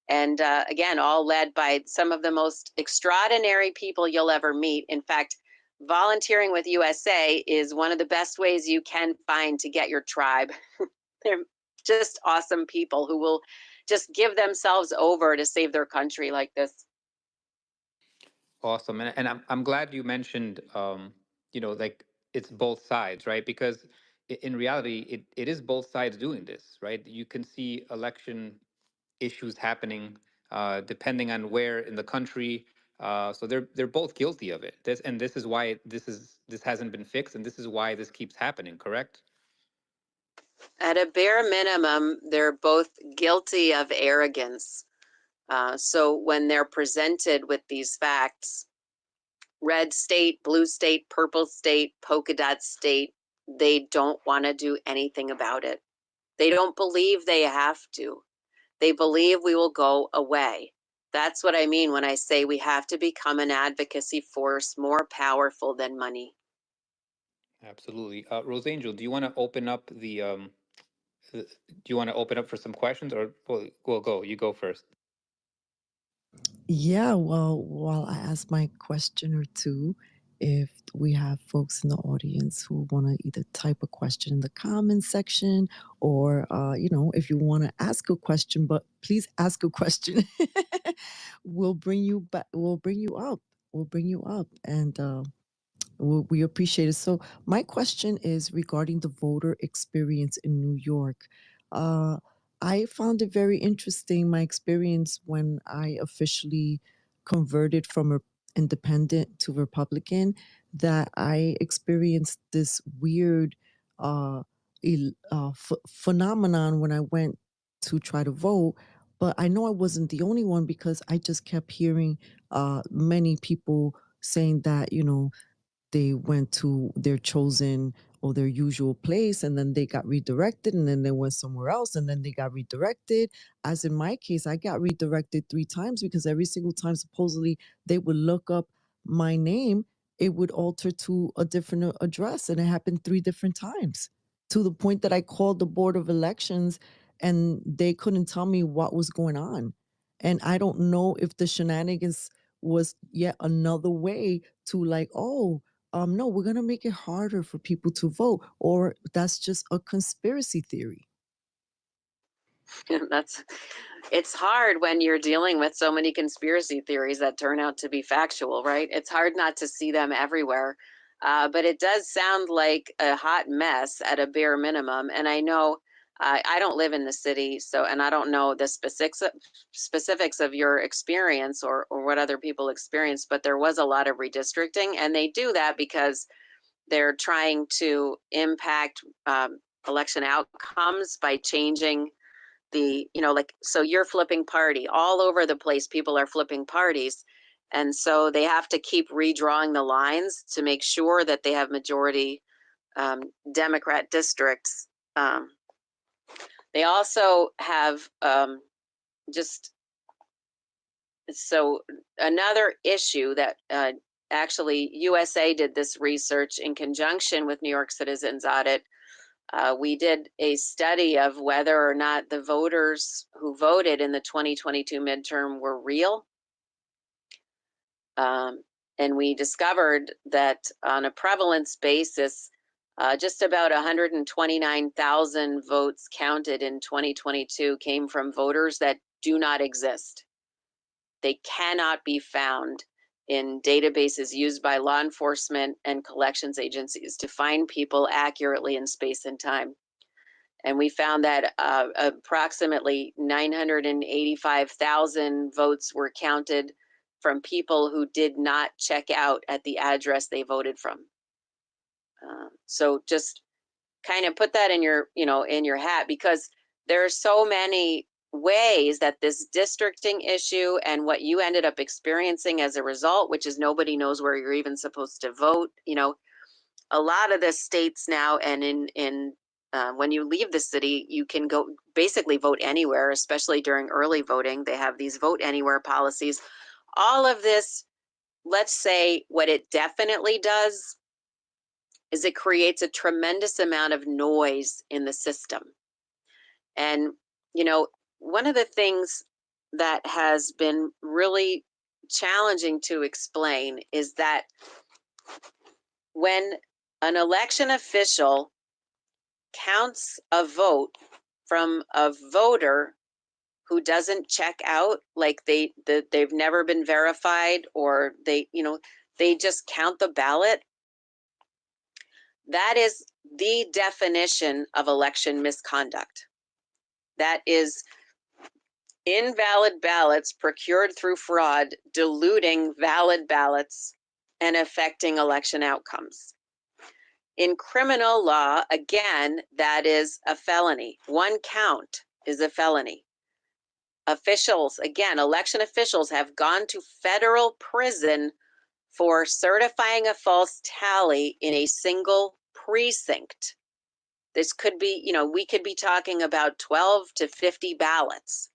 [SPEAKER 4] And again, all led by some of the most extraordinary people you'll ever meet. In fact, volunteering with USA is one of the best ways you can find to get your tribe. They're just awesome people who will just give themselves over to save their country like this.
[SPEAKER 3] Awesome. And I'm glad you mentioned, like it's both sides, right? Because in reality, it is both sides doing this, right? You can see election issues happening depending on where in the country. So they're both guilty of it. This is why this hasn't been fixed, and this is why this keeps happening. Correct?
[SPEAKER 4] At a bare minimum, they're both guilty of arrogance. So when they're presented with these facts, red state, blue state, purple state, polka dot state, they don't want to do anything about it. They don't believe they have to. They believe we will go away. That's what I mean when I say we have to become an advocacy force more powerful than money.
[SPEAKER 3] Absolutely. Rose Angel, do you want to open up do you want to open up for some questions, or we'll go? You go first.
[SPEAKER 1] Yeah, well, while I ask my question or two, if we have folks in the audience who want to either type a question in the comments section, or if you want to ask a question, but please ask a question, we'll bring you back. We'll bring you up. We'll bring you up, and we appreciate it. So my question is regarding the voter experience in New York. Uh, I found it very interesting, my experience when I officially converted from a independent to Republican, that I experienced this weird phenomenon when I went to try to vote. But I know I wasn't the only one, because I just kept hearing many people saying that, they went to their chosen or their usual place, and then they got redirected, and then they went somewhere else, and then they got redirected. As in my case, I got redirected 3 times, because every single time supposedly they would look up my name, it would alter to a different address, and it happened 3 different times, to the point that I called the Board of Elections and they couldn't tell me what was going on. And I don't know if the shenanigans was yet another way to, like, oh, no, we're going to make it harder for people to vote, or that's just a conspiracy theory.
[SPEAKER 4] It's hard when you're dealing with so many conspiracy theories that turn out to be factual, right? It's hard not to see them everywhere. But it does sound like a hot mess at a bare minimum. And I know I don't live in the city, and I don't know the specifics of your experience or what other people experience, but there was a lot of redistricting, and they do that because they're trying to impact election outcomes by changing so you're flipping party all over the place. People are flipping parties. And so they have to keep redrawing the lines to make sure that they have majority Democrat districts. They also have so another issue that actually USA did this research in conjunction with New York Citizens Audit. We did a study of whether or not the voters who voted in the 2022 midterm were real. And we discovered that on a prevalence basis, just about 129,000 votes counted in 2022 came from voters that do not exist. They cannot be found in databases used by law enforcement and collections agencies to find people accurately in space and time. And we found that approximately 985,000 votes were counted from people who did not check out at the address they voted from. So just kind of put that in your, in your hat, because there are so many ways that this districting issue and what you ended up experiencing as a result, which is nobody knows where you're even supposed to vote. A lot of the states now, and in when you leave the city, you can go basically vote anywhere, especially during early voting. They have these vote anywhere policies. All of this, let's say what it definitely does is it creates a tremendous amount of noise in the system. And, one of the things that has been really challenging to explain is that when an election official counts a vote from a voter who doesn't check out, like they've never been verified, or they just count the ballot, that is the definition of election misconduct. That is invalid ballots procured through fraud, diluting valid ballots and affecting election outcomes. In criminal law, again, that is a felony. One count is a felony. Officials, again, election officials have gone to federal prison for certifying a false tally in a single precinct. This could be, we could be talking about 12 to 50 ballots.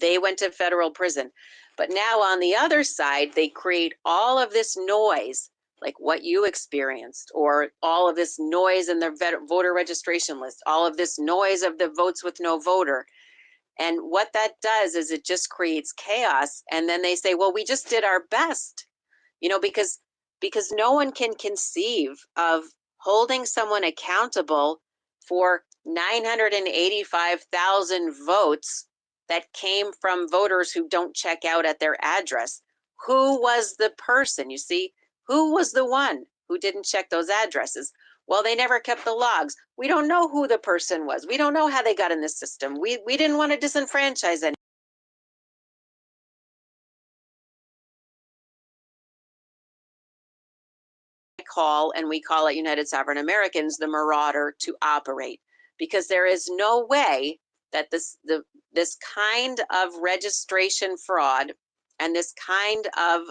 [SPEAKER 4] They went to federal prison. But now on the other side, they create all of this noise, like what you experienced, or all of this noise in the voter registration list, all of this noise of the votes with no voter. And what that does is it just creates chaos. And then they say, well, we just did our best, because no one can conceive of holding someone accountable for 985,000 votes that came from voters who don't check out at their address. Who was the person? You see, who was the one who didn't check those addresses? Well, they never kept the logs. We don't know who the person was. We don't know how they got in the system. We didn't want to disenfranchise anyone. We call it United Sovereign Americans, the marauder, to operate, because there is no way that this kind of registration fraud and this kind of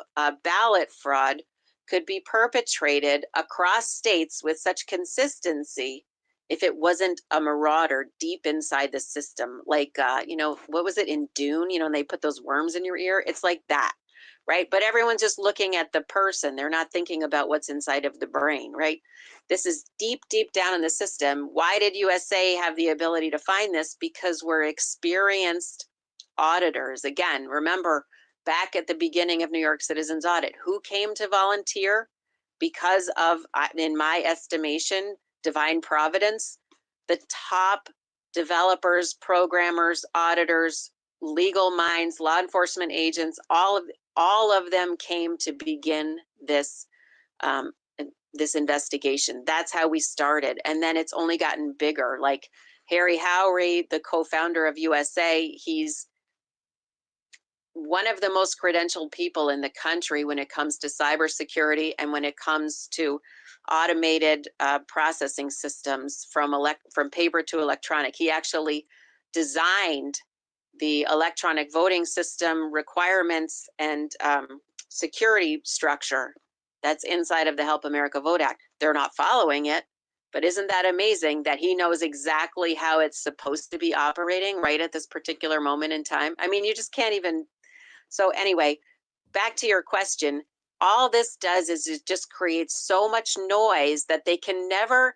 [SPEAKER 4] ballot fraud could be perpetrated across states with such consistency if it wasn't a marauder deep inside the system. Like, what was it in Dune? And they put those worms in your ear. It's like that, right? But everyone's just looking at the person. They're not thinking about what's inside of the brain, right? This is deep, deep down in the system. Why did USA have the ability to find this? Because we're experienced auditors. Again, remember, back at the beginning of New York Citizens Audit, who came to volunteer? Because of, in my estimation, divine providence, the top developers, programmers, auditors, legal minds, law enforcement agents, all of them came to begin this this investigation. That's how we started. And then it's only gotten bigger. Like Harry Howry, the co-founder of USA, he's one of the most credentialed people in the country when it comes to cybersecurity and when it comes to automated processing systems from paper to electronic. He actually designed the electronic voting system requirements and security structure that's inside of the Help America Vote Act. They're not following it, but isn't that amazing that he knows exactly how it's supposed to be operating right at this particular moment in time? I mean, you just can't even. So anyway, back to your question, all this does is it just creates so much noise that they can never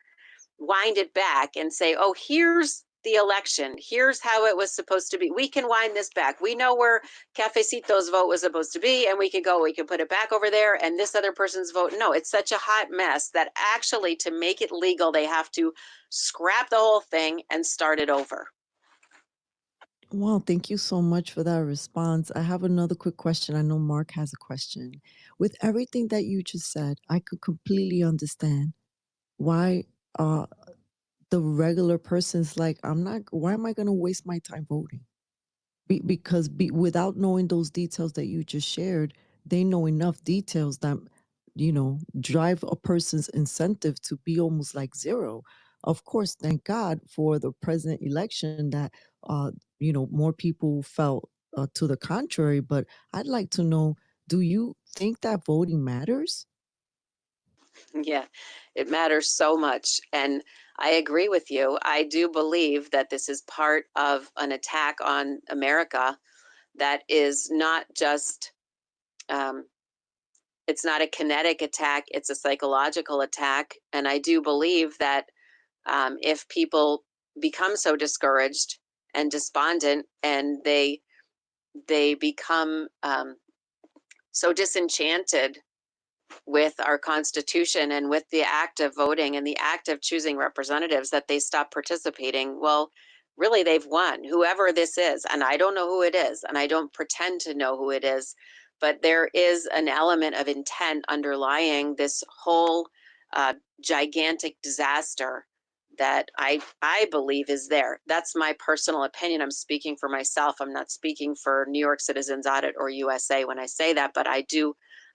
[SPEAKER 4] wind it back and say, oh, here's the election. Here's how it was supposed to be. We can wind this back. We know where Cafecito's vote was supposed to be, and we can put it back over there, and this other person's vote. No, it's such a hot mess that actually, to make it legal, they have to scrap the whole thing and start it over.
[SPEAKER 1] Well, thank you so much for that response. I have another quick question. I know Mark has a question. With everything that you just said, I could completely understand why the regular person's like, why am I going to waste my time voting? Because without knowing those details that you just shared, they know enough details that, drive a person's incentive to be almost like zero. Of course, thank God for the president election that, more people felt to the contrary. But I'd like to know, do you think that voting matters?
[SPEAKER 4] Yeah, it matters so much. And I agree with you. I do believe that this is part of an attack on America that is not just, it's not a kinetic attack, it's a psychological attack. And I do believe that if people become so discouraged and despondent and they become so disenchanted with our Constitution and with the act of voting and the act of choosing representatives that they stop participating, well, really they've won, whoever this is. And I don't know who it is, and I don't pretend to know who it is, but there is an element of intent underlying this whole gigantic disaster that I believe is there. That's my personal opinion. I'm speaking for myself. I'm not speaking for New York Citizens Audit or USA when I say that, but I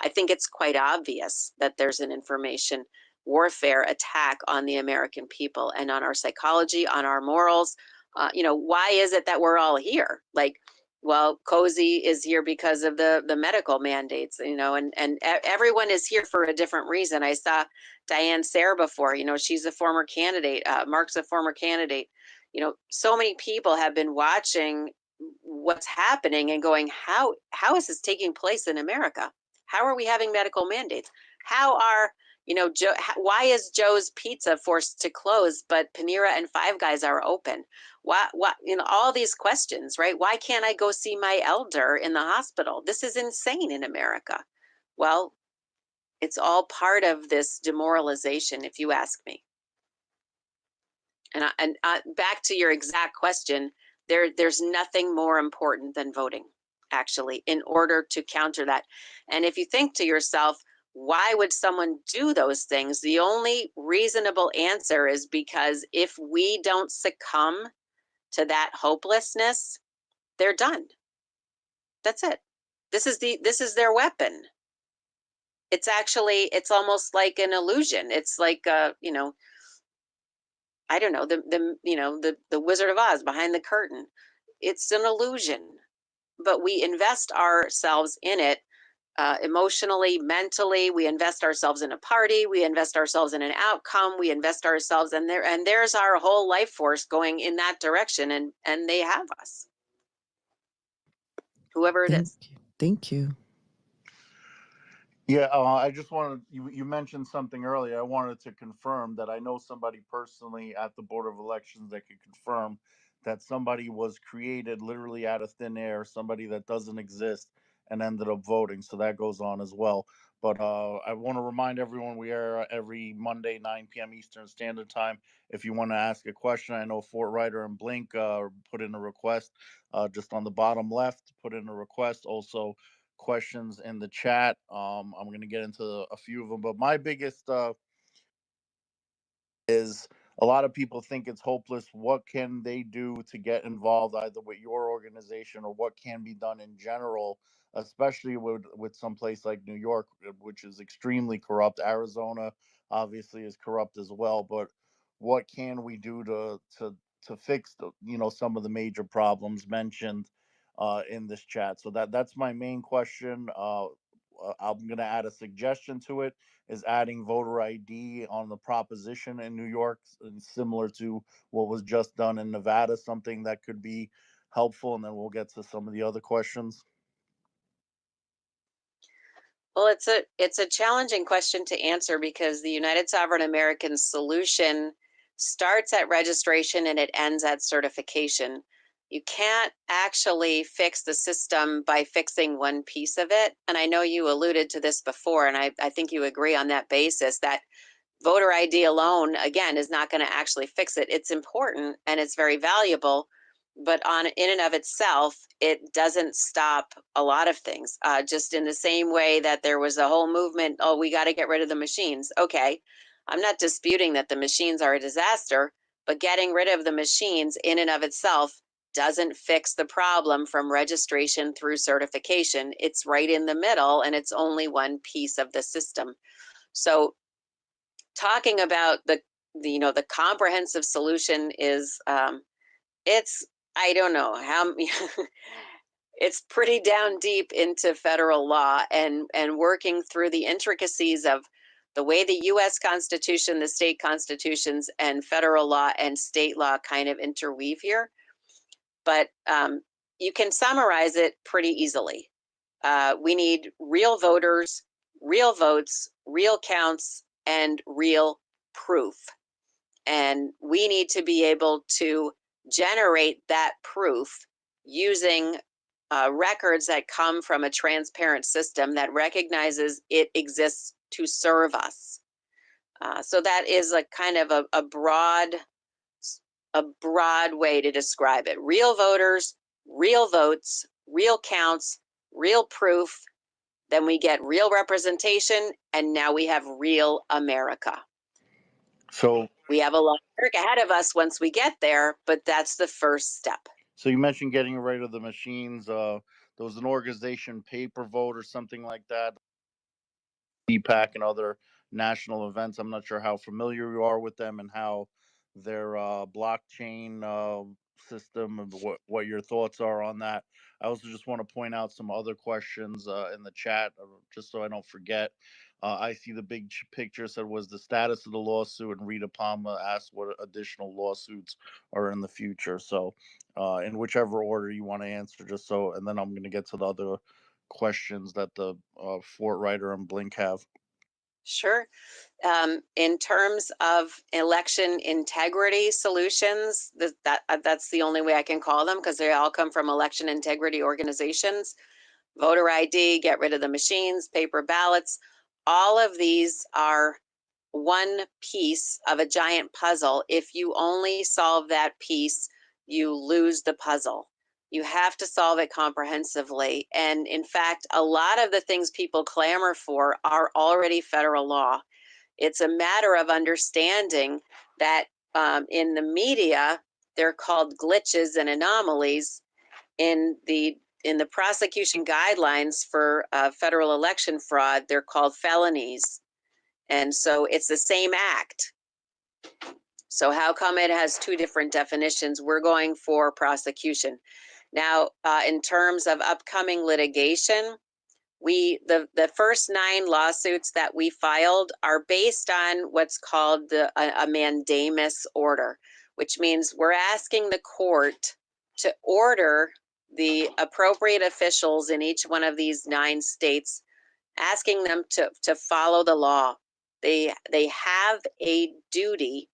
[SPEAKER 4] think it's quite obvious that there's an information warfare attack on the American people and on our psychology, on our morals. Why is it that we're all here? Like, well, Cozy is here because of the medical mandates, and everyone is here for a different reason. I saw Diane Sayre before, she's a former candidate. Mark's a former candidate. So many people have been watching what's happening and going, how is this taking place in America? How are we having medical mandates? How are, why is Joe's Pizza forced to close, but Panera and Five Guys are open? Why, all these questions, right? Why can't I go see my elder in the hospital? This is insane in America. Well, it's all part of this demoralization, if you ask me. And back to your exact question, there's nothing more important than voting, actually, in order to counter that. And if you think to yourself, why would someone do those things? The only reasonable answer is because if we don't succumb to that hopelessness, they're done. That's it. This is their weapon. It's almost like an illusion. It's like I don't know, the Wizard of Oz behind the curtain. It's an illusion, but we invest ourselves in it emotionally, mentally. We invest ourselves in a party. We invest ourselves in an outcome. We invest ourselves in there, and there's our whole life force going in that direction, and they have us. Whoever it is.
[SPEAKER 1] Thank you.
[SPEAKER 2] Yeah, I just wanted, you mentioned something earlier. I wanted to confirm that I know somebody personally at the Board of Elections that could confirm that somebody was created literally out of thin air, somebody that doesn't exist, and ended up voting. So that goes on as well. But I want to remind everyone we are every Monday, 9 p.m. Eastern Standard Time. If you want to ask a question, I know Fort Writer and Blink put in a request just on the bottom left, put in a request. Also, questions in the chat. I'm going to get into a few of them, but my biggest is a lot of people think it's hopeless. What can they do to get involved either with your organization or what can be done in general, especially with some place like New York, which is extremely corrupt. Arizona obviously is corrupt as well, but what can we do to fix some of the major problems mentioned in this chat? So that's my main question. I'm going to add a suggestion to it, is adding voter ID on the proposition in New York, similar to what was just done in Nevada, something that could be helpful. And then we'll get to some of the other questions.
[SPEAKER 4] Well, it's a challenging question to answer because the United Sovereign American solution starts at registration and it ends at certification. You can't actually fix the system by fixing one piece of it. And I know you alluded to this before, and I think you agree on that basis that voter ID alone, again, is not going to actually fix it. It's important and it's very valuable, but in and of itself, it doesn't stop a lot of things. Just in the same way that there was a whole movement, oh, we got to get rid of the machines. Okay, I'm not disputing that the machines are a disaster, but getting rid of the machines in and of itself doesn't fix the problem from registration through certification. It's right in the middle, and it's only one piece of the system. So talking about the comprehensive solution is it's, I don't know how it's pretty down deep into federal law and working through the intricacies of the way the US Constitution, the state constitutions, and federal law and state law kind of interweave here. But you can summarize it pretty easily. We need real voters, real votes, real counts, and real proof. And we need to be able to generate that proof using records that come from a transparent system that recognizes it exists to serve us. So that is a kind of a broad way to describe it. Real voters, real votes, real counts, real proof. Then we get real representation, and now we have real America.
[SPEAKER 2] So
[SPEAKER 4] we have a lot of work ahead of us once we get there, but that's the first step.
[SPEAKER 2] So you mentioned getting rid of the machines. There was an organization, Paper Vote or something like that. CPAC and other national events. I'm not sure how familiar you are with them and how their blockchain system and what your thoughts are on that. I also just want to point out some other questions in the chat, just so I don't forget. I see the big picture said, was the status of the lawsuit, and Rita Palma asked what additional lawsuits are in the future. So in whichever order you want to answer, just so, and then I'm going to get to the other questions that the Fort Writer and Blink have.
[SPEAKER 4] Sure. In terms of election integrity solutions, that's the only way I can call them, because they all come from election integrity organizations. Voter ID, get rid of the machines, paper ballots. All of these are one piece of a giant puzzle. If you only solve that piece, you lose the puzzle. You have to solve it comprehensively. And in fact, a lot of the things people clamor for are already federal law. It's a matter of understanding that in the media, they're called glitches and anomalies. In the prosecution guidelines for federal election fraud, they're called felonies. And so it's the same act. So how come it has two different definitions? We're going for prosecution. Now, in terms of upcoming litigation, the first 9 lawsuits that we filed are based on what's called a mandamus order, which means we're asking the court to order the appropriate officials in each one of these 9 states, asking them to follow the law. They have a duty,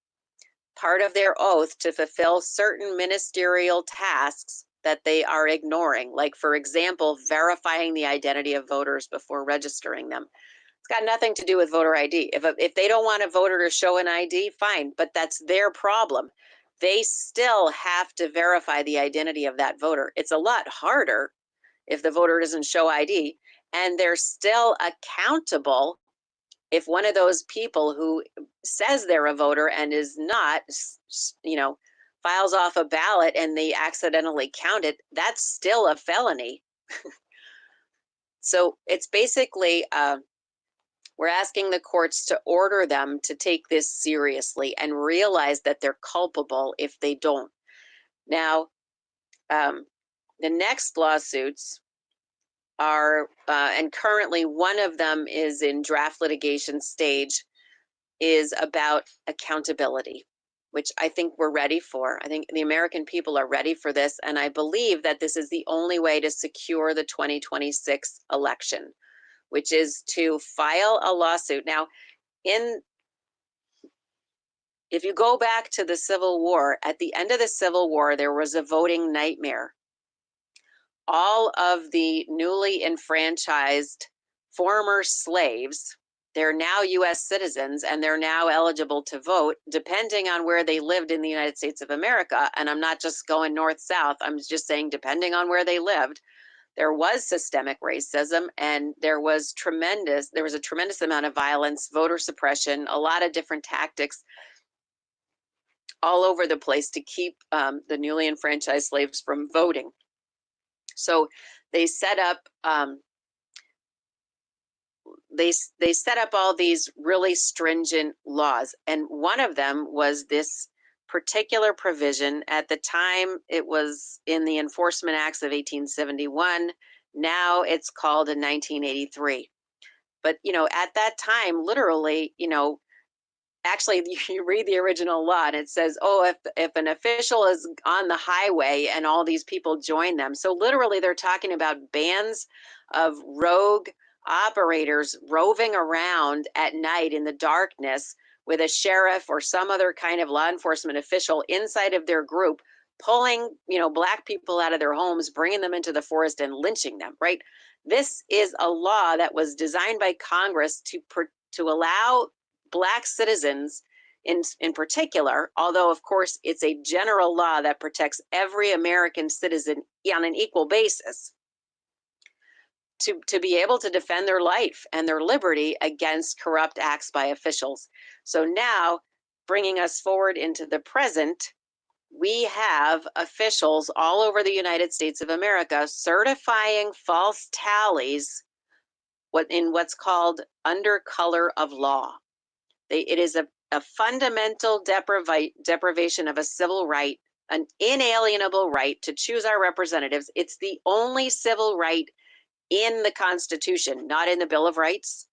[SPEAKER 4] part of their oath, to fulfill certain ministerial tasks that they are ignoring. Like, for example, verifying the identity of voters before registering them. It's got nothing to do with voter ID. If they don't want a voter to show an ID, fine, but that's their problem. They still have to verify the identity of that voter. It's a lot harder if the voter doesn't show ID, and they're still accountable if one of those people who says they're a voter and is not, files off a ballot and they accidentally count it. That's still a felony. So it's basically, we're asking the courts to order them to take this seriously and realize that they're culpable if they don't. Now, the next lawsuits are, and currently one of them is in draft litigation stage, is about accountability, which I think we're ready for. I think the American people are ready for this, and I believe that this is the only way to secure the 2026 election, which is to file a lawsuit. Now, if you go back to the Civil War, at the end of the Civil War, there was a voting nightmare. All of the newly enfranchised former slaves, they're now U.S. citizens, and they're now eligible to vote depending on where they lived in the United States of America. And I'm not just going north-south. I'm just saying depending on where they lived. There was systemic racism, and there was a tremendous amount of violence, voter suppression, a lot of different tactics all over the place to keep the newly enfranchised slaves from voting. So they set up they set up all these really stringent laws, and one of them was this particular provision. At the time, it was in the Enforcement Acts of 1871. Now it's called in 1983. But at that time, literally, actually, you read the original law and it says, oh, if an official is on the highway and all these people join them. So literally they're talking about bands of rogue operators roving around at night in the darkness with a sheriff or some other kind of law enforcement official inside of their group, pulling, Black people out of their homes, bringing them into the forest and lynching them, right? This is a law that was designed by Congress to allow Black citizens in particular, although of course it's a general law that protects every American citizen on an equal basis, to be able to defend their life and their liberty against corrupt acts by officials. So now, bringing us forward into the present, we have officials all over the United States of America certifying false tallies in what's called under color of law. It is a fundamental deprivation of a civil right, an inalienable right to choose our representatives. It's the only civil right in the Constitution, not in the Bill of Rights.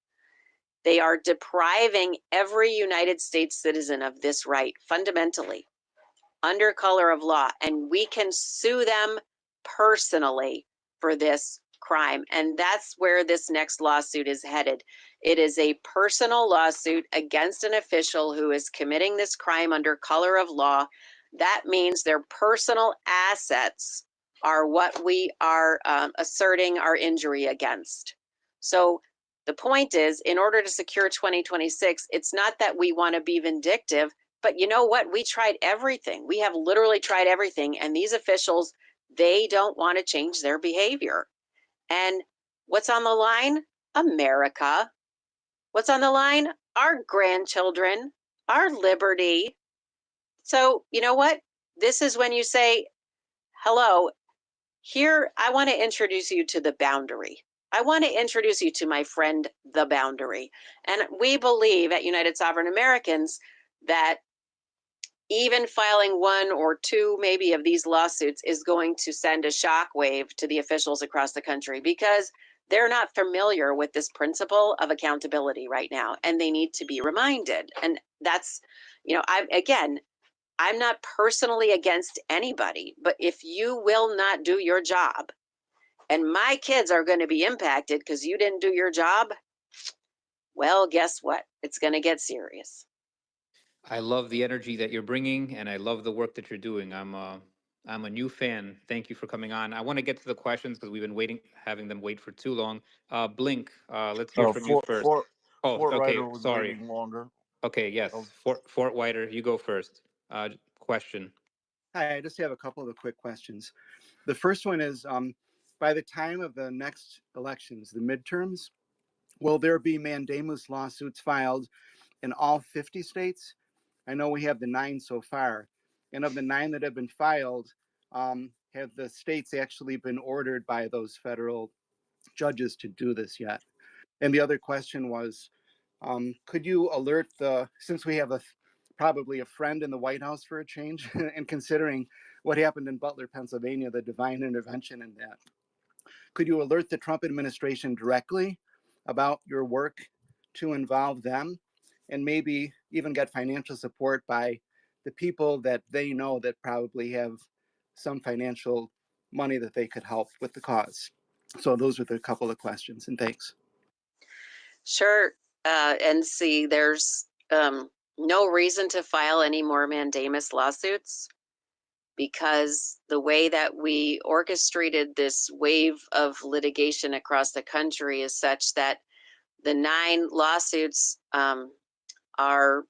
[SPEAKER 4] They are depriving every United States citizen of this right, fundamentally, under color of law. And we can sue them personally for this crime. And that's where this next lawsuit is headed. It is a personal lawsuit against an official who is committing this crime under color of law. That means their personal assets are what we are asserting our injury against. So the point is, in order to secure 2026, it's not that we want to be vindictive, but you know what? We tried everything. We have literally tried everything. And these officials, they don't want to change their behavior. And what's on the line? America. What's on the line? Our grandchildren, our liberty. So you know what? This is when you say, hello, here, I want to introduce you to the boundary. I want to introduce you to my friend, the boundary. And we believe at United Sovereign Americans that even filing one or two maybe of these lawsuits is going to send a shockwave to the officials across the country, because they're not familiar with this principle of accountability right now, and they need to be reminded. And that's, I'm not personally against anybody, but if you will not do your job, and my kids are going to be impacted because you didn't do your job, well, guess what? It's going to get serious.
[SPEAKER 3] I love the energy that you're bringing, and I love the work that you're doing. I'm a new fan. Thank you for coming on. I want to get to the questions because we've been having them wait for too long. Blink, let's hear from you first. Oh,
[SPEAKER 2] Fort
[SPEAKER 3] okay.
[SPEAKER 2] Rider was
[SPEAKER 3] Sorry.
[SPEAKER 2] waiting longer.
[SPEAKER 3] Okay. Yes. Fort Whiter, you go first. Question.
[SPEAKER 5] Hi, I just have a couple of quick questions. The first one is, by the time of the next elections, the midterms, will there be mandamus lawsuits filed in all 50 states? I know we have the 9 so far. And of the 9 that have been filed, have the states actually been ordered by those federal judges to do this yet? And the other question was, could you alert since we have probably a friend in the White House for a change, and considering what happened in Butler, Pennsylvania, the divine intervention in that, could you alert the Trump administration directly about your work to involve them, and maybe even get financial support by the people that they know that probably have some financial money that they could help with the cause? So those are the couple of questions, and thanks.
[SPEAKER 4] Sure. And see, there's no reason to file any more mandamus lawsuits, because the way that we orchestrated this wave of litigation across the country is such that the 9 lawsuits are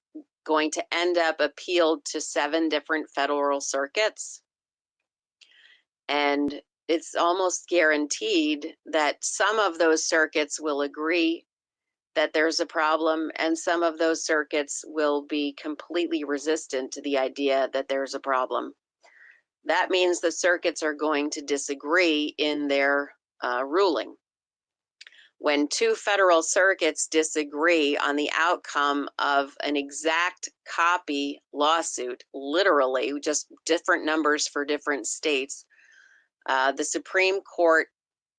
[SPEAKER 4] going to end up appealed to 7 different federal circuits. And it's almost guaranteed that some of those circuits will agree that there's a problem, and some of those circuits will be completely resistant to the idea that there's a problem. That means the circuits are going to disagree in their ruling. When 2 federal circuits disagree on the outcome of an exact copy lawsuit, literally just different numbers for different states, the Supreme Court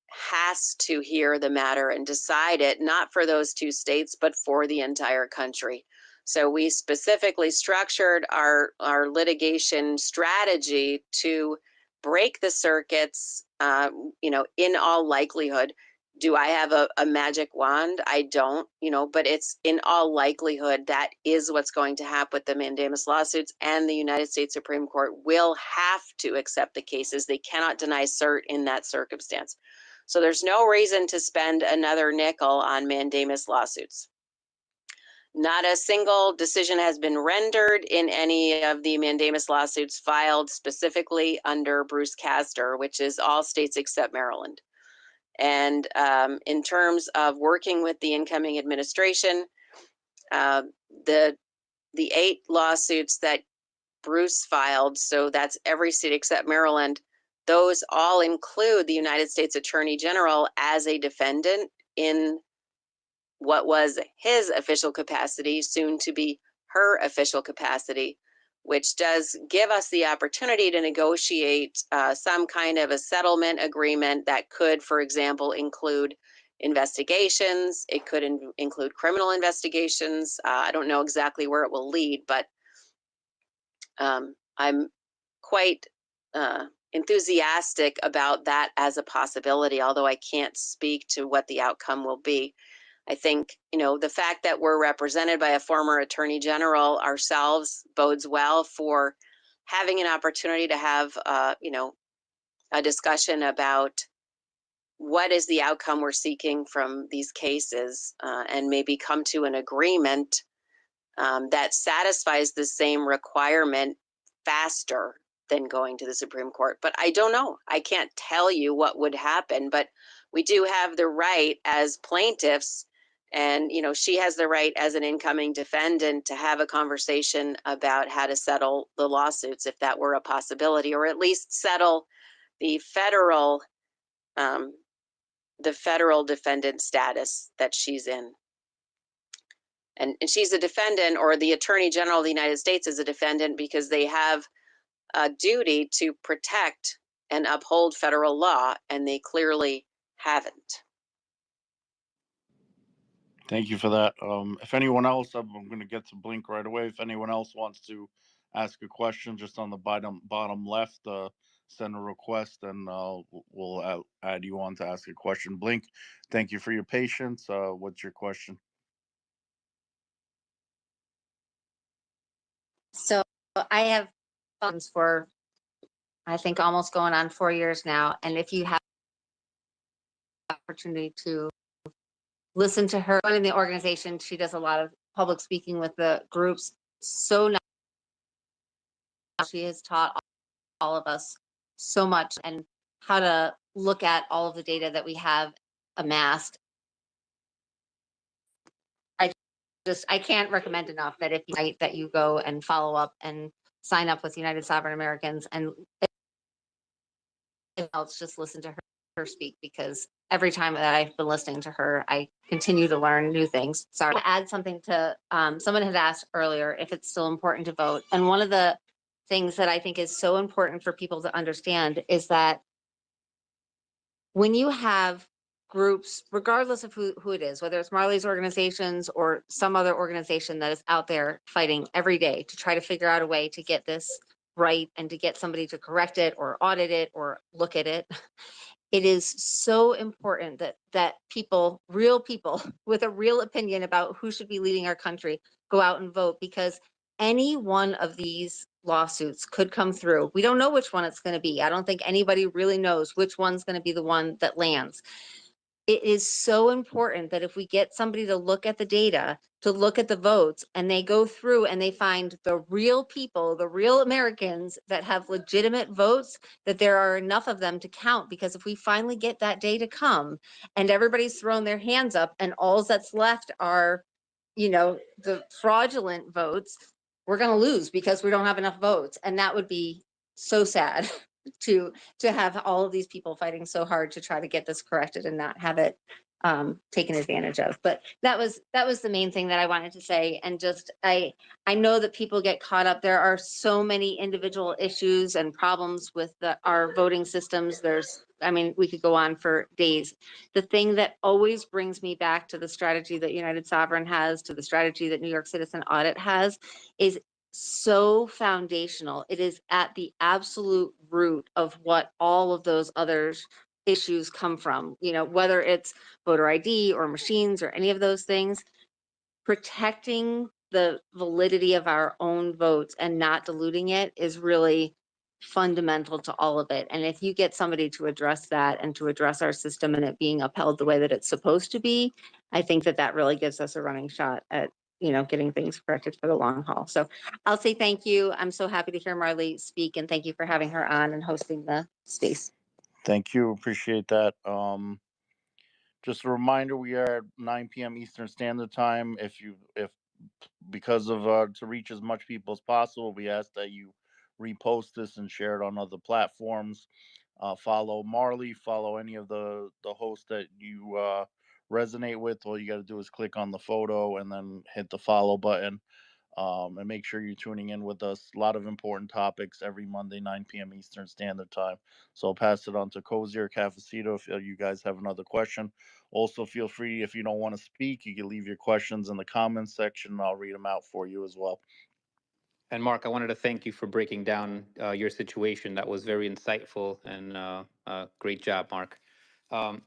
[SPEAKER 4] has to hear the matter and decide it, not for those 2 states, but for the entire country. So we specifically structured our litigation strategy to break the circuits, in all likelihood, Do I have a magic wand? I don't, but it's in all likelihood that is what's going to happen with the mandamus lawsuits, and the United States Supreme Court will have to accept the cases. They cannot deny cert in that circumstance. So there's no reason to spend another nickel on mandamus lawsuits. Not a single decision has been rendered in any of the mandamus lawsuits filed specifically under Bruce Castor, which is all states except Maryland. And in terms of working with the incoming administration, the 8 lawsuits that Bruce filed, so that's every state except Maryland, those all include the United States Attorney General as a defendant in what was his official capacity, soon to be her official capacity, which does give us the opportunity to negotiate some kind of a settlement agreement that could, for example, include investigations. It could include criminal investigations. I don't know exactly where it will lead, but I'm quite enthusiastic about that as a possibility, although I can't speak to what the outcome will be. I think, the fact that we're represented by a former attorney general ourselves bodes well for having an opportunity to have, a discussion about what is the outcome we're seeking from these cases, and maybe come to an agreement that satisfies the same requirement faster than going to the Supreme Court. But I don't know. I can't tell you what would happen, but we do have the right as plaintiffs, and she has the right as an incoming defendant to have a conversation about how to settle the lawsuits, if that were a possibility, or at least settle the federal defendant status that she's in. And she's a defendant, or the Attorney General of the United States is a defendant, because they have a duty to protect and uphold federal law, and they clearly haven't.
[SPEAKER 2] Thank you for that. If anyone else, I'm going to get to Blink right away. If anyone else wants to ask a question, just on the bottom left, send a request, and we'll add you on to ask a question. Blink, thank you for your patience. What's your question?
[SPEAKER 6] So I have funds for, I think, almost going on 4 years now. And if you have the opportunity to listen to her in the organization, she does a lot of public speaking with the groups. So now she has taught all of us so much, and how to look at all of the data that we have amassed. I can't recommend enough that that you go and follow up and sign up with United Sovereign Americans, and else just listen to her speak, because every time that I've been listening to her, I continue to learn new things. Sorry, to add something to someone had asked earlier if it's still important to vote, and one of the things that I think is so important for people to understand is that when you have groups, regardless of who it is, whether it's Marley's organizations or some other organization that is out there fighting every day to try to figure out a way to get this right and to get somebody to correct it or audit it or look at it, it is so important that people, real people with a real opinion about who should be leading our country, go out and vote, because any one of these lawsuits could come through. We don't know which one it's going to be. I don't think anybody really knows which one's going to be the one that lands. It is so important that if we get somebody to look at the data, to look at the votes, and they go through and they find the real people, the real Americans that have legitimate votes, that there are enough of them to count. Because if we finally get that day to come and everybody's thrown their hands up and all that's left are, the fraudulent votes, we're going to lose because we don't have enough votes. And that would be so sad to have all of these people fighting so hard to try to get this corrected and not have it taken advantage of. But that was the main thing that I wanted to say. And just I know that people get caught up. There are so many individual issues and problems with our voting systems. We could go on for days. The thing that always brings me back to the strategy that United Sovereign has, to the strategy that New York Citizen Audit has, is so foundational. It is at the absolute root of what all of those others issues come from, you know, whether it's voter ID or machines or any of those things. Protecting the validity of our own votes and not diluting it is really fundamental to all of it. And if you get somebody to address that and to address our system and it being upheld the way that it's supposed to be, I think that that really gives us a running shot at, you know, getting things corrected for the long haul. So I'll say thank you. I'm so happy to hear Marley speak, and thank you for having her on and hosting the space.
[SPEAKER 2] Thank you. Appreciate that. Just a reminder, we are at 9 p.m. Eastern Standard Time. If because of to reach as much people as possible, we ask that you repost this and share it on other platforms. Follow Marley, follow any of the hosts that you resonate with. All you got to do is click on the photo and then hit the follow button. And make sure you're tuning in with us. A lot of important topics every Monday, 9 p.m. Eastern Standard Time. So I'll pass it on to Cozy or Cafecito if you guys have another question. Also, feel free, if you don't want to speak, you can leave your questions in the comments section, and I'll read them out for you as well.
[SPEAKER 3] And Mark, I wanted to thank you for breaking down your situation. That was very insightful, and great job, Mark. Um,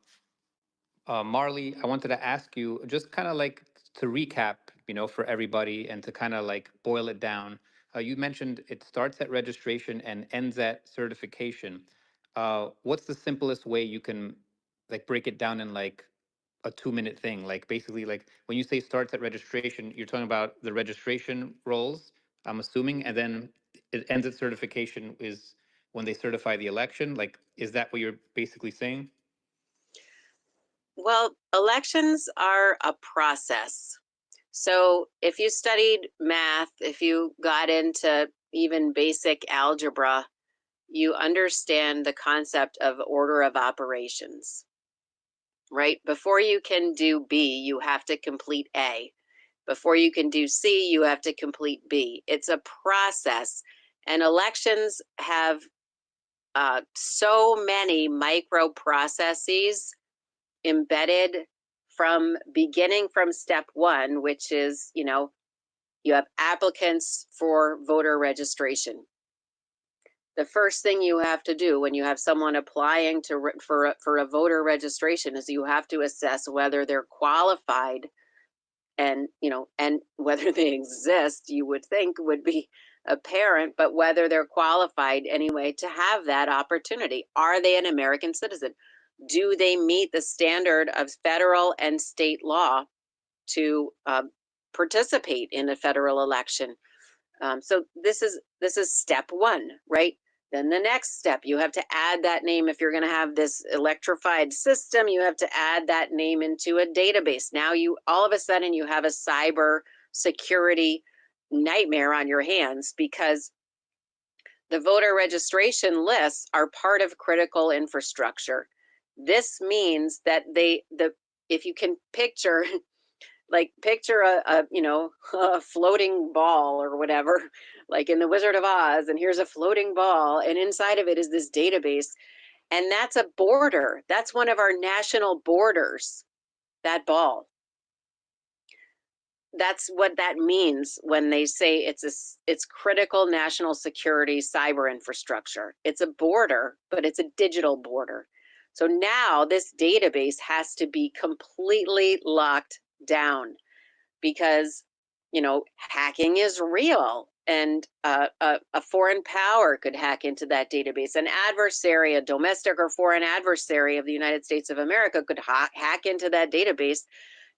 [SPEAKER 3] Marley, I wanted to ask you just kind of like to recap, you know, for everybody and to kind of like boil it down. You mentioned it starts at registration and ends at certification. What's the simplest way you can like break it down in like a 2-minute thing? Like basically, like when you say starts at registration, you're talking about the registration roles, I'm assuming, and then it ends at certification is when they certify the election. Like, is that what you're basically saying?
[SPEAKER 4] Well, elections are a process. So if you studied math, if you got into even basic algebra, you understand the concept of order of operations, right? Before you can do B, you have to complete A. Before you can do C, you have to complete B. It's a process, and elections have so many micro processes embedded from beginning from step one, which is, you know, you have applicants for voter registration. The first thing you have to do when you have someone applying for a voter registration is you have to assess whether they're qualified, and you know, and whether they exist. You would think would be apparent, but whether they're qualified anyway to have that opportunity. Are they an American citizen? Do they meet the standard of federal and state law to participate in a federal election? So this is step one, right? Then the next step, you have to add that name. If you're going to have this electrified system, you have to add that name into a database. Now you all of a sudden you have a cyber security nightmare on your hands, because the voter registration lists are part of critical infrastructure. This means that if you can picture like picture a you know, a floating ball or whatever, like in the Wizard of Oz, and here's a floating ball, and inside of it is this database, and that's a border. That's one of our national borders, that ball. That's what that means when they say it's critical national security cyber infrastructure. It's a border, but it's a digital border. So now this database has to be completely locked down, because, you know, hacking is real, and a foreign power could hack into that database. An adversary, a domestic or foreign adversary of the United States of America, could hack into that database,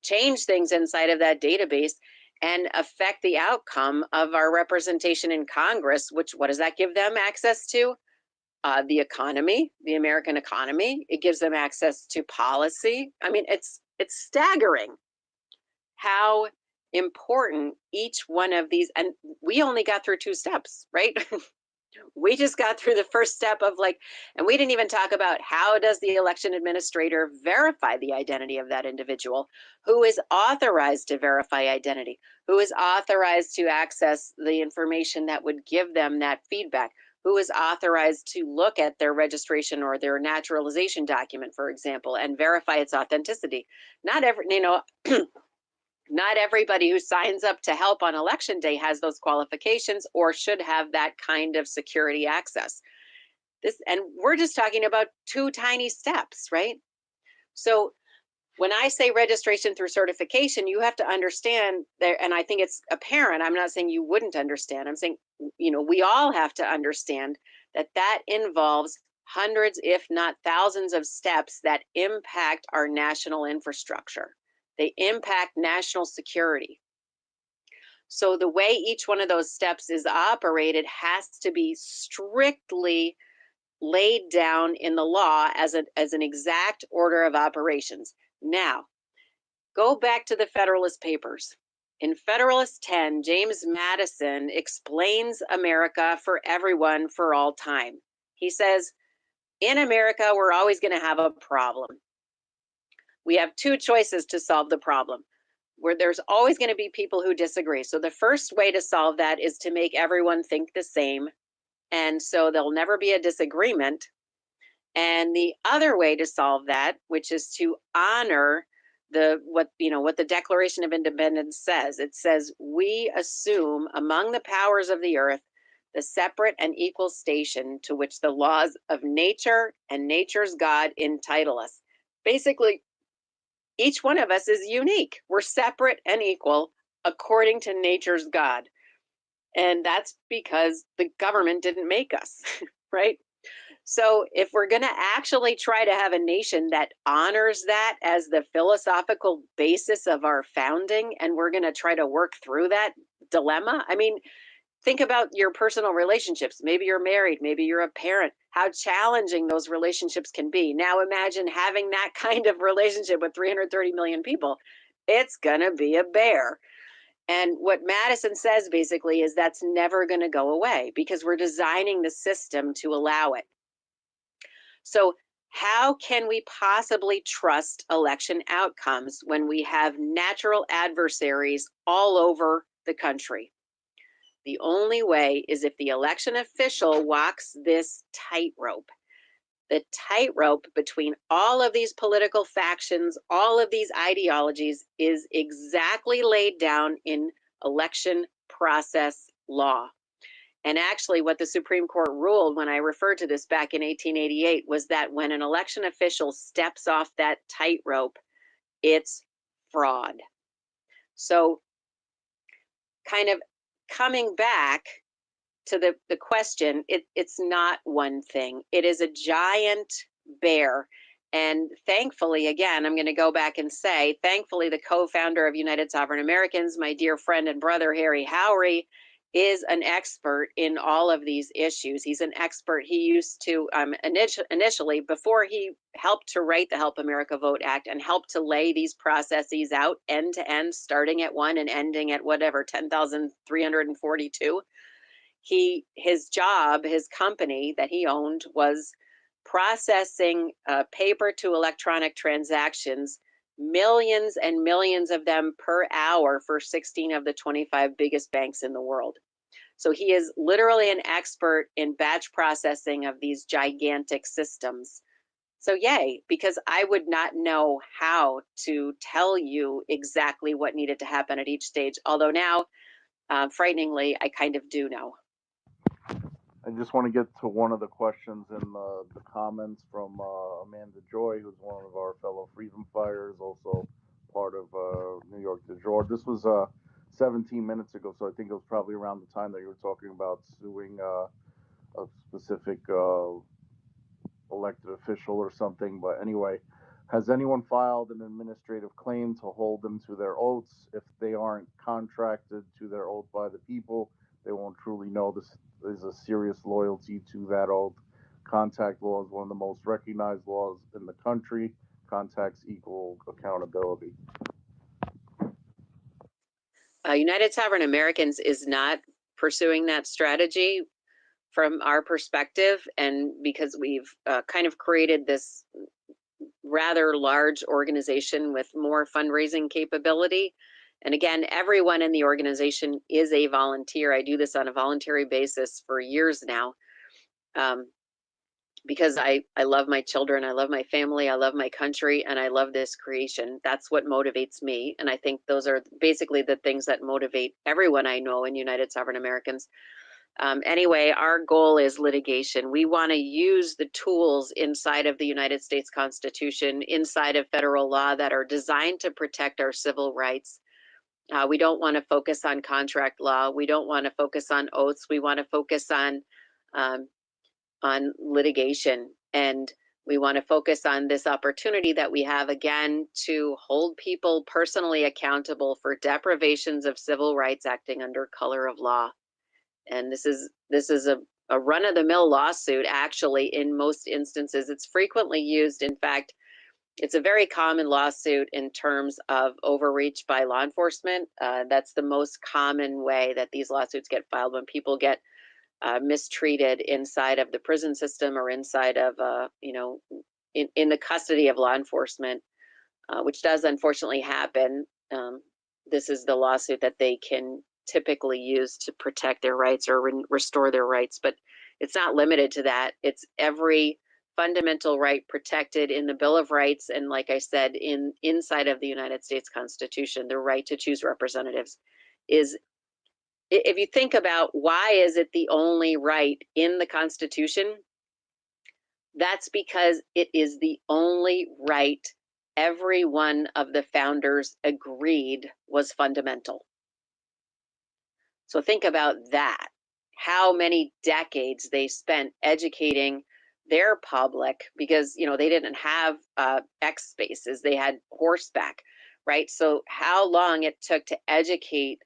[SPEAKER 4] change things inside of that database, and affect the outcome of our representation in Congress. Which, what does that give them access to? The economy, the American economy. It gives them access to policy. I mean, it's staggering how important each one of these, and we only got through 2 steps, right? We just got through the first step of like, and we didn't even talk about how does the election administrator verify the identity of that individual, who is authorized to verify identity, who is authorized to access the information that would give them that feedback, who is authorized to look at their registration or their naturalization document, for example, and verify its authenticity. Not every, you know, not everybody who signs up to help on election day has those qualifications or should have that kind of security access. And we're just talking about 2 tiny steps, right? So when I say registration through certification, you have to understand that, and I think it's apparent. I'm not saying you wouldn't understand. I'm saying, we all have to understand that that involves hundreds, if not thousands of steps that impact our national infrastructure. They impact national security. So the way each one of those steps is operated has to be strictly laid down in the law as an exact order of operations. Now, go back to the Federalist Papers. In Federalist 10, James Madison explains America for everyone for all time. He says, in America, we're always going to have a problem. We have 2 choices to solve the problem, where there's always going to be people who disagree. So the first way to solve that is to make everyone think the same. And so there'll never be a disagreement. And the other way to solve that, which is to honor what the Declaration of Independence says. It says, we assume among the powers of the earth the separate and equal station to which the laws of nature and nature's God entitle us. Basically, each one of us is unique. We're separate and equal according to nature's God. And that's because the government didn't make us, right? So if we're going to actually try to have a nation that honors that as the philosophical basis of our founding, and we're going to try to work through that dilemma, I mean, think about your personal relationships. Maybe you're married, maybe you're a parent, how challenging those relationships can be. Now imagine having that kind of relationship with 330 million people. It's going to be a bear. And what Madison says basically is that's never going to go away because we're designing the system to allow it. So how can we possibly trust election outcomes when we have natural adversaries all over the country? The only way is if the election official walks this tightrope. The tightrope between all of these political factions, all of these ideologies, is exactly laid down in election process law. And actually, what the Supreme Court ruled when I referred to this back in 1888 was that when an election official steps off that tightrope, it's fraud. So kind of coming back to the question, it's not one thing. It is a giant bear. And thankfully, again, I'm going to go back and say, thankfully, the co-founder of United Sovereign Americans, my dear friend and brother, Harry Howry, is an expert in all of these issues. He's an expert. He used to, initially, before he helped to write the Help America Vote Act and helped to lay these processes out end to end, starting at 1 and ending at whatever, 10,342. His job, his company that he owned was processing paper to electronic transactions, millions and millions of them per hour for 16 of the 25 biggest banks in the world. So he is literally an expert in batch processing of these gigantic systems. So yay, because I would not know how to tell you exactly what needed to happen at each stage. Although now, frighteningly, I kind of do know.
[SPEAKER 2] I just want to get to one of the questions in the comments from Amanda Joy, who's one of our fellow freedom fighters, also part of New York du Jour. This was 17 minutes ago, so I think it was probably around the time that you were talking about suing a specific elected official or something. But anyway, has anyone filed an administrative claim to hold them to their oaths? If they aren't contracted to their oath by the people, they won't truly know this is a serious loyalty to that oath. Contact law is one of the most recognized laws in the country. Contacts equal accountability.
[SPEAKER 4] United Sovereign Americans is not pursuing that strategy from our perspective, and because we've kind of created this rather large organization with more fundraising capability. And again, everyone in the organization is a volunteer. I do this on a voluntary basis for years now, because I love my children, I love my family, I love my country, and I love this creation. That's what motivates me. And I think those are basically the things that motivate everyone I know in United Sovereign Americans. Anyway, our goal is litigation. We want to use the tools inside of the United States Constitution, inside of federal law, that are designed to protect our civil rights. We don't want to focus on contract law. We don't want to focus on oaths. We want to focus on litigation, and we want to focus on this opportunity that we have, again, to hold people personally accountable for deprivations of civil rights acting under color of law. And this is a run-of-the-mill lawsuit. Actually, in most instances, it's frequently used. In fact, it's a very common lawsuit in terms of overreach by law enforcement. That's the most common way that these lawsuits get filed, when people get mistreated inside of the prison system, or inside of, in the custody of law enforcement, which does unfortunately happen. This is the lawsuit that they can typically use to protect their rights or restore their rights, but it's not limited to that. It's every fundamental right protected in the Bill of Rights, and like I said, inside of the United States Constitution, the right to choose representatives is. If you think about why is it the only right in the Constitution, that's because it is the only right every one of the founders agreed was fundamental. So think about that. How many decades they spent educating their public, because they didn't have X spaces, they had horseback, right? So how long it took to educate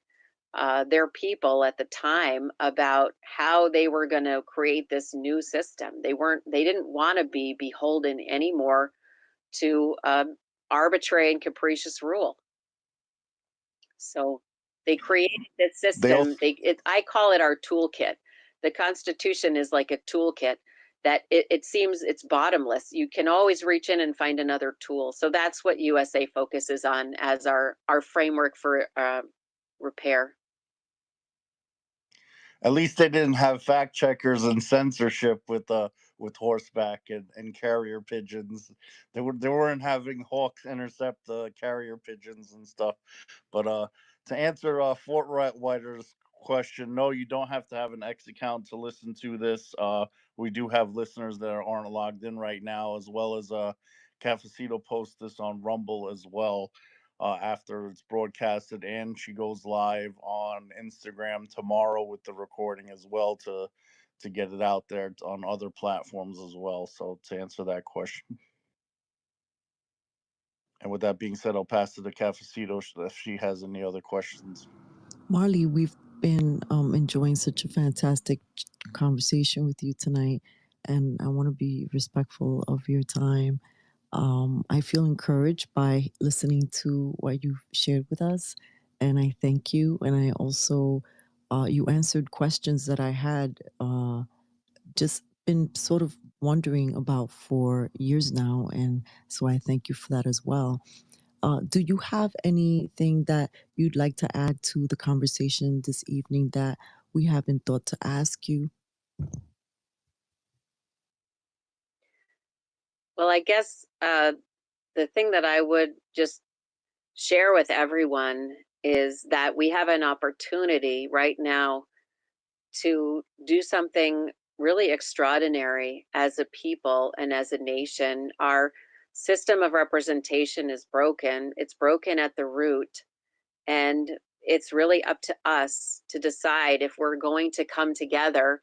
[SPEAKER 4] their people at the time about how they were going to create this new system. They didn't want to be beholden anymore to arbitrary and capricious rule. So they created this system. I call it our toolkit. The Constitution is like a toolkit that it seems it's bottomless. You can always reach in and find another tool. So that's what USA focuses on as our framework for repair.
[SPEAKER 2] At least they didn't have fact checkers and censorship with horseback and carrier pigeons. They weren't having hawks intercept the carrier pigeons and stuff. But to answer Fort Whiter's question, no, you don't have to have an X account to listen to this. We do have listeners that aren't logged in right now, as well as Cafecito posts this on Rumble as well. After it's broadcasted, and she goes live on Instagram tomorrow with the recording as well, to get it out there on other platforms as well. So to answer that question, and with that being said, I'll pass it to Cafecito if she has any other questions.
[SPEAKER 1] Marley, we've been enjoying such a fantastic conversation with you tonight, and I want to be respectful of your time. I feel encouraged by listening to what you've shared with us, and I thank you. And I also, you answered questions that I had just been sort of wondering about for years now, and so I thank you for that as well. Do you have anything that you'd like to add to the conversation this evening that we haven't thought to ask you?
[SPEAKER 4] Well, I guess the thing that I would just share with everyone is that we have an opportunity right now to do something really extraordinary as a people and as a nation. Our system of representation is broken. It's broken at the root. And it's really up to us to decide if we're going to come together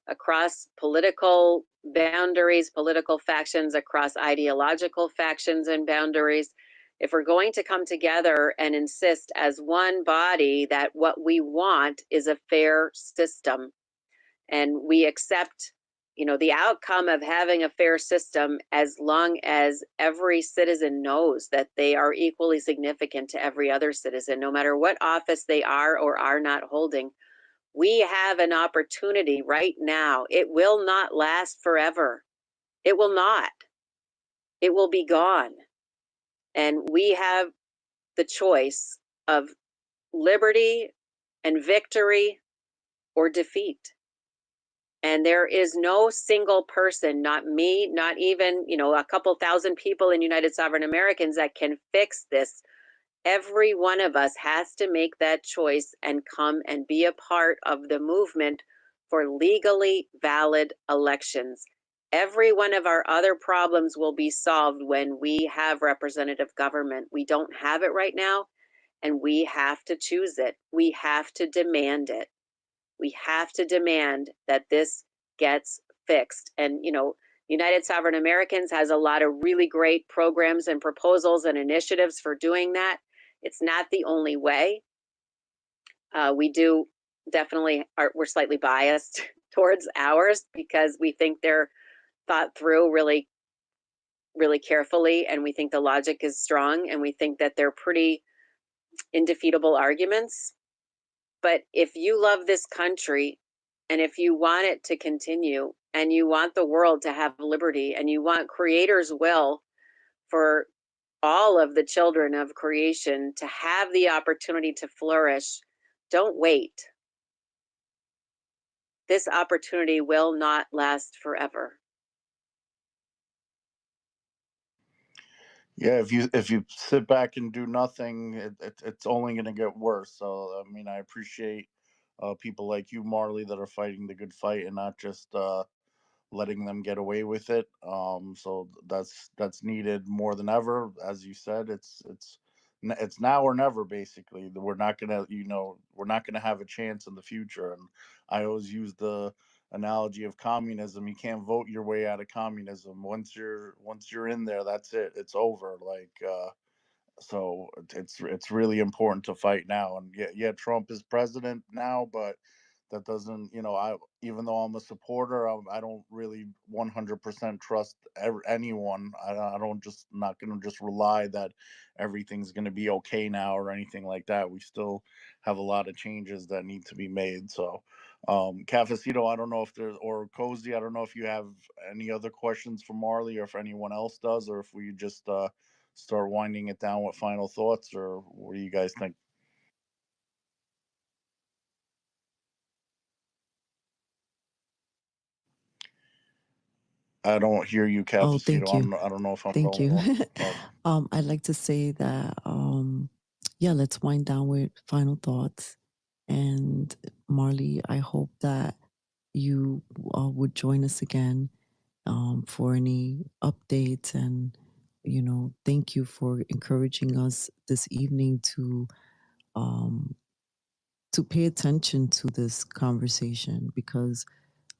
[SPEAKER 4] across political boundaries, political factions, across ideological factions and boundaries. If we're going to come together and insist as one body that what we want is a fair system, and we accept the outcome of having a fair system, as long as every citizen knows that they are equally significant to every other citizen, no matter what office they are or are not holding. We have an opportunity right now. It will not last forever. It will not. It will be gone. And we have the choice of liberty and victory or defeat. And there is no single person, not me, not even, a couple thousand people in United Sovereign Americans, that can fix this. Every one of us has to make that choice and come and be a part of the movement for legally valid elections. Every one of our other problems will be solved when we have representative government. We don't have it right now, and we have to choose it. We have to demand it. We have to demand that this gets fixed. And, you know, United Sovereign Americans has a lot of really great programs and proposals and initiatives for doing that. It's not the only way. We do definitely we're slightly biased towards ours because we think they're thought through really, really carefully, and we think the logic is strong, and we think that they're pretty indefeatable arguments. But if you love this country, and if you want it to continue, and you want the world to have liberty, and you want creator's will for all of the children of creation to have the opportunity to flourish, don't wait. This opportunity will not last forever.
[SPEAKER 2] Yeah, if you sit back and do nothing, it's only going to get worse. So I mean, I appreciate people like you, Marley, that are fighting the good fight and not just letting them get away with it. So that's needed more than ever. As you said, it's now or never. Basically, we're not gonna we're not gonna have a chance in the future. And I always use the analogy of communism. You can't vote your way out of communism. Once you're in there, that's it. It's over. Like so it's really important to fight now. And yeah, Trump is president now, but that doesn't, I, even though I'm a supporter, I don't really 100% trust anyone. I don't just not going to just rely that everything's going to be okay now or anything like that. We still have a lot of changes that need to be made. So Cafecito, I don't know if there's, or Cozy, I don't know if you have any other questions for Marley, or if anyone else does, or if we just start winding it down with final thoughts, or what do you guys think? I don't hear you,
[SPEAKER 1] Oh,
[SPEAKER 2] Cafecito.
[SPEAKER 1] thank you.
[SPEAKER 2] I don't know if I'm the
[SPEAKER 1] Thank
[SPEAKER 2] only
[SPEAKER 1] you.
[SPEAKER 2] one talking.
[SPEAKER 1] I'd like to say that, yeah, let's wind down with final thoughts. And Marley, I hope that you would join us again for any updates. And, thank you for encouraging us this evening to pay attention to this conversation, because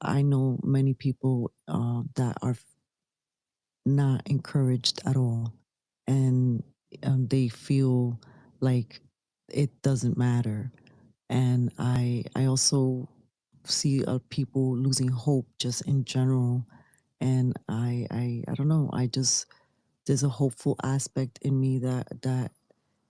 [SPEAKER 1] I know many people that are not encouraged at all, and they feel like it doesn't matter. And I also see people losing hope just in general. And I don't know, I just, there's a hopeful aspect in me that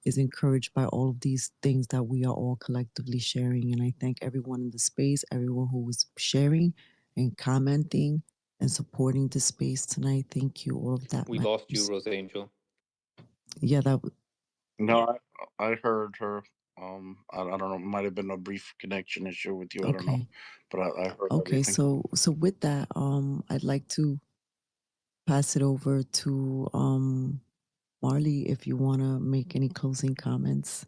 [SPEAKER 1] is encouraged by all of these things that we are all collectively sharing. And I thank everyone in the space, everyone who was sharing and commenting and supporting the space tonight. Thank you. All of that
[SPEAKER 3] We lost you,
[SPEAKER 1] matters.
[SPEAKER 3] Rose Angel.
[SPEAKER 1] Yeah,
[SPEAKER 2] No, I heard her. I don't know. It might have been a brief connection issue with you. I don't know,
[SPEAKER 1] okay.
[SPEAKER 2] but I heard
[SPEAKER 1] Okay,
[SPEAKER 2] everything.
[SPEAKER 1] so with that, I'd like to pass it over to Marley, if you want to make any closing comments.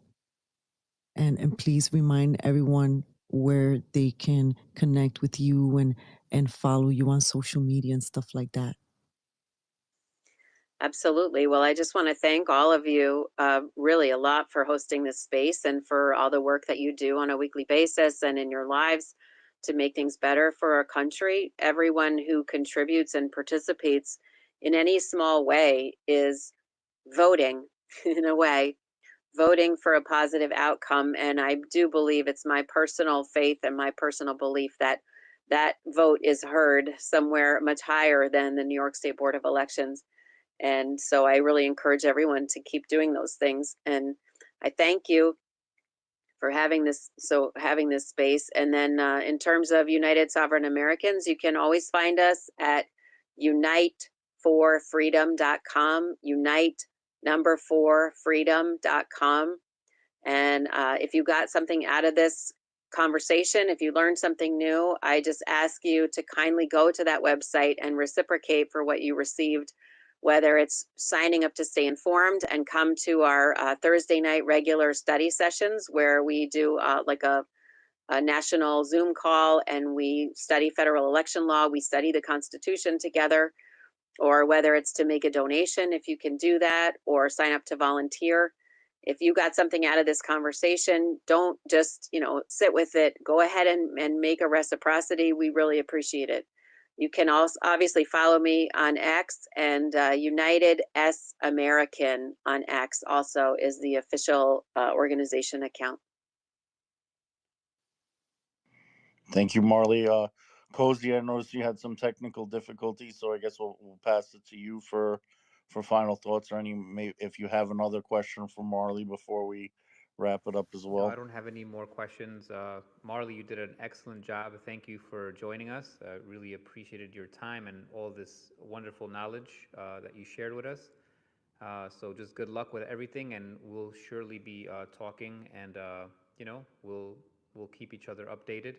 [SPEAKER 1] And please remind everyone where they can connect with you and follow you on social media and stuff like that.
[SPEAKER 4] Absolutely. Well, I just want to thank all of you really a lot for hosting this space and for all the work that you do on a weekly basis and in your lives to make things better for our country. Everyone who contributes and participates in any small way is voting, in a way, voting for a positive outcome. And I do believe, it's my personal faith and my personal belief that that vote is heard somewhere much higher than the New York State Board of Elections. And so I really encourage everyone to keep doing those things. And I thank you for having this space. And then in terms of United Sovereign Americans, you can always find us at unite4freedom.com, unite4freedom.com. And if you got something out of this conversation, if you learned something new, I just ask you to kindly go to that website and reciprocate for what you received, whether it's signing up to stay informed and come to our Thursday night regular study sessions where we do like a a national Zoom call and we study federal election law, we study the Constitution together, or whether it's to make a donation, if you can do that, or sign up to volunteer. If you got something out of this conversation, don't just, sit with it. Go ahead and make a reciprocity. We really appreciate it. You can also obviously follow me on X, and United S American on X also is the official organization account.
[SPEAKER 2] Thank you, Marley. Cozy, I noticed you had some technical difficulties, so I guess we'll pass it to you for final thoughts, or if you have another question for Marley before we wrap it up as
[SPEAKER 3] No, I
[SPEAKER 2] well.
[SPEAKER 3] don't have any more questions. Marley, you did an excellent job. Thank you for joining us. Really appreciated your time and all this wonderful knowledge that you shared with us. So just good luck with everything, and we'll surely be talking, and we'll keep each other updated.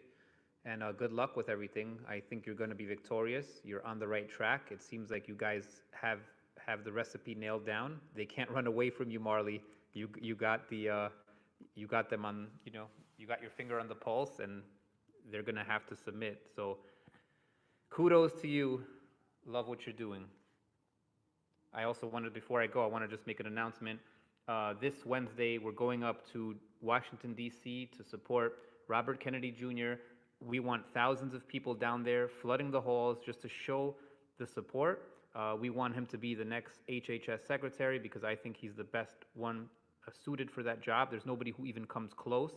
[SPEAKER 3] And good luck with everything. I think you're going to be victorious. You're on the right track. It seems like you guys have the recipe nailed down. They can't run away from you, Marley. You got you got them on. You got your finger on the pulse, and they're going to have to submit. So kudos to you. Love what you're doing. I also wanted, before I go, I want to just make an announcement. This Wednesday, we're going up to Washington, D.C. to support Robert Kennedy Jr. We want thousands of people down there flooding the halls just to show the support. We want him to be the next HHS secretary because I think he's the best one suited for that job. There's nobody who even comes close.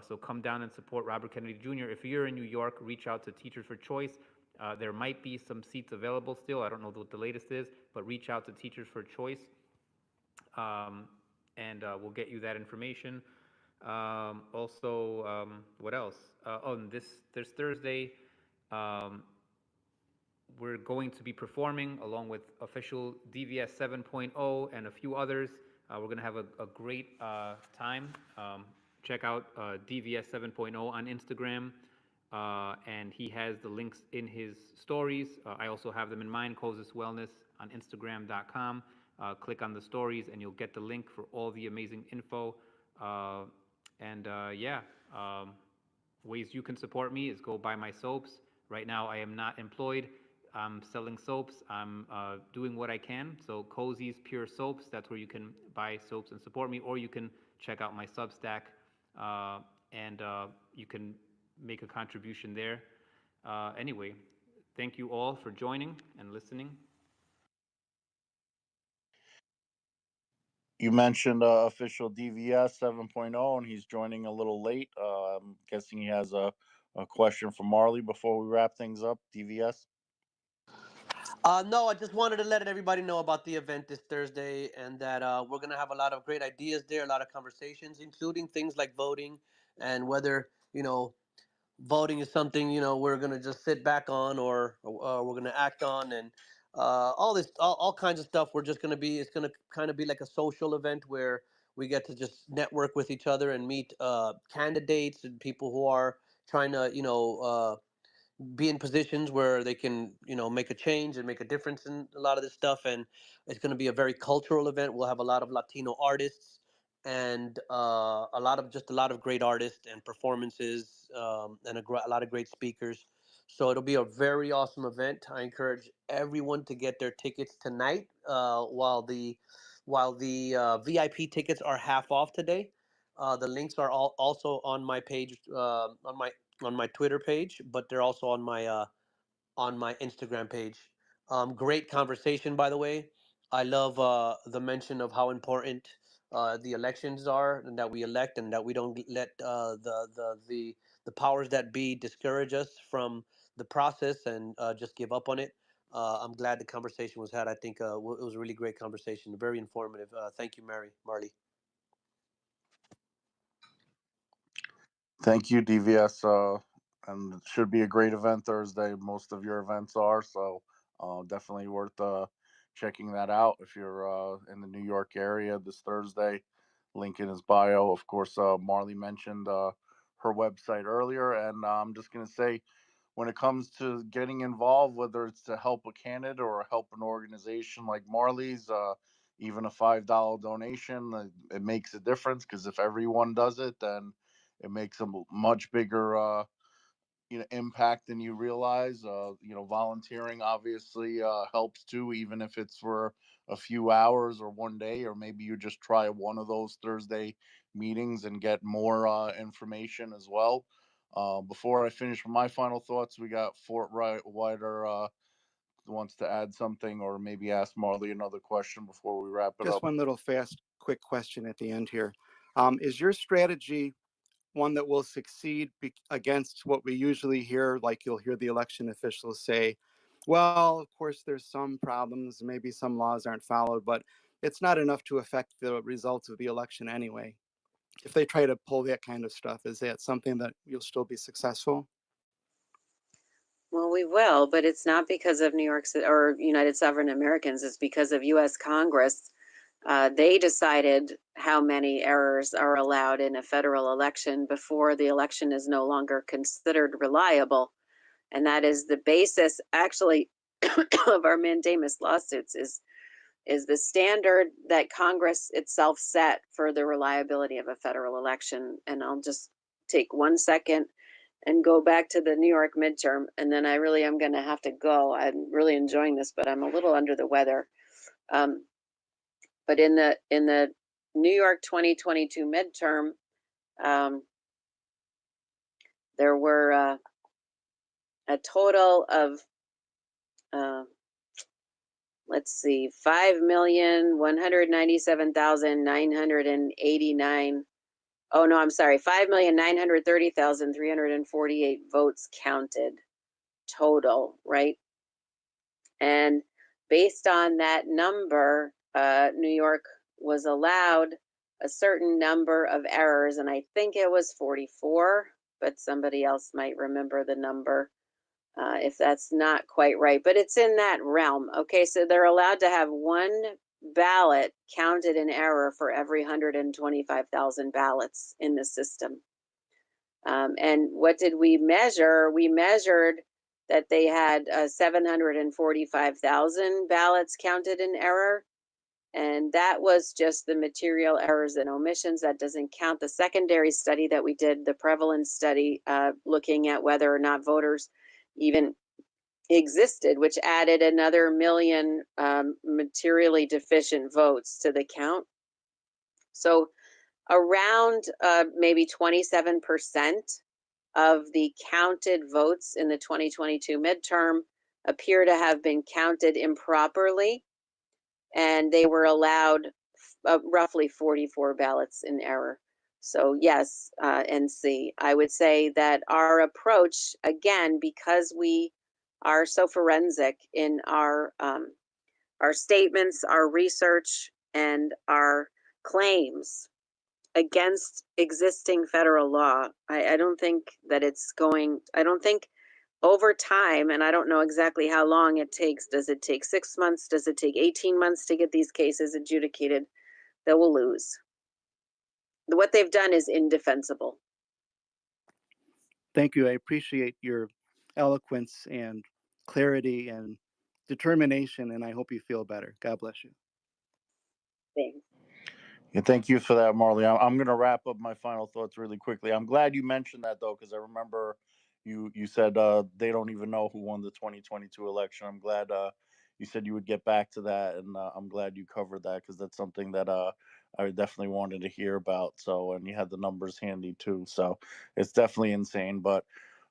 [SPEAKER 3] So come down and support Robert Kennedy Jr. If you're in New York, reach out to Teachers for Choice. There might be some seats available still. I don't know what the latest is, but reach out to Teachers for Choice, and we'll get you that information. What else? And this Thursday, we're going to be performing along with official DVS 7.0 and a few others. We're going to have a great time. Check out DVS 7.0 on Instagram, and he has the links in his stories. I also have them in mine, Kosis Wellness on Instagram.com. Click on the stories and you'll get the link for all the amazing info. Ways you can support me is go buy my soaps. Right now I am not employed. I'm selling soaps. I'm doing what I can. So Cozy's Pure Soaps, that's where you can buy soaps and support me, or you can check out my Substack, and you can make a contribution there. Anyway, thank you all for joining and listening.
[SPEAKER 2] You mentioned official DVS 7.0, and he's joining a little late. I'm guessing he has a question for Marley before we wrap things up. DVS.
[SPEAKER 7] No, I just wanted to let everybody know about the event this Thursday, and that we're going to have a lot of great ideas there, a lot of conversations, including things like voting and whether, voting is something, we're going to just sit back on, or we're going to act on, and all this, all kinds of stuff. It's going to kind of be like a social event where we get to just network with each other and meet candidates and people who are trying to, be in positions where they can make a change and make a difference in a lot of this stuff. And it's going to be a very cultural event. We'll have a lot of Latino artists, and a lot of great artists and performances, and a lot of great speakers. So it'll be a very awesome event. I encourage everyone to get their tickets tonight, while the VIP tickets are half off today. The links are all also on my page, on my Twitter page, but they're also on my Instagram page. Great conversation, by the way. I love the mention of how important the elections are, and that we elect, and that we don't let the powers that be discourage us from the process and just give up on it. I'm glad the conversation was had. I think it was a really great conversation, very informative. Thank you, Marley.
[SPEAKER 2] Thank you, DVS. And it should be a great event Thursday. Most of your events are, so definitely worth checking that out if you're in the New York area this Thursday. Link in his bio. Of course, Marley mentioned her website earlier, and I'm just going to say, when it comes to getting involved, whether it's to help a candidate or help an organization like Marley's, even a $5 donation, it makes a difference, because if everyone does it, then it makes a much bigger impact than you realize. Volunteering obviously helps too, even if it's for a few hours or one day, or maybe you just try one of those Thursday meetings and get more information as well. Before I finish with my final thoughts, we got Fort Wider wants to add something, or maybe ask Marley another question before we wrap it
[SPEAKER 5] Just
[SPEAKER 2] up.
[SPEAKER 5] one little fast, quick question at the end here. Is your strategy one that will succeed against what we usually hear? Like you'll hear the election officials say, well, of course, there's some problems, maybe some laws aren't followed, but it's not enough to affect the results of the election anyway. If they try to pull that kind of stuff, is that something that you'll still be successful?
[SPEAKER 4] Well, we will, but it's not because of New York or United Sovereign Americans. It's because of U.S. Congress. They decided how many errors are allowed in a federal election before the election is no longer considered reliable. And that is the basis, actually, of our mandamus lawsuits is the standard that Congress itself set for the reliability of a federal election. And I'll just take 1 second and go back to the New York midterm, and then I really am going to have to go. I'm really enjoying this, but I'm a little under the weather. But in the New York 2022 midterm, there were a total of let's see, 5,197,989. Oh no, I'm sorry, 5,930,348 votes counted total, right? And based on that number, New York was allowed a certain number of errors, and I think it was 44, but somebody else might remember the number if that's not quite right, but it's in that realm. Okay, so they're allowed to have one ballot counted in error for every 125,000 ballots in the system. And what did we measure? We measured that they had 745,000 ballots counted in error. And that was just the material errors and omissions. That doesn't count the secondary study that we did, the prevalence study, looking at whether or not voters even existed, which added another million materially deficient votes to the count. So around maybe 27% of the counted votes in the 2022 midterm appear to have been counted improperly, and they were allowed roughly 44 ballots in error. So yes, NC, I would say that our approach, again, because we are so forensic in our statements, our research, and our claims against existing federal law, I don't think that it's going, I don't think over time, and I don't know exactly how long it takes. Does it take 6 months? Does it take 18 months to get these cases adjudicated? They will lose. What they've done is indefensible.
[SPEAKER 5] Thank you. I appreciate your eloquence and clarity and determination, and I hope you feel better. God bless you.
[SPEAKER 4] Thanks.
[SPEAKER 2] Yeah, thank you for that, Marley. I'm going to wrap up my final thoughts really quickly. I'm glad you mentioned that, though, because I remember you said they don't even know who won the 2022 election. I'm glad you said you would get back to that, and I'm glad you covered that, because that's something that I definitely wanted to hear about. So, and you had the numbers handy too. So it's definitely insane. But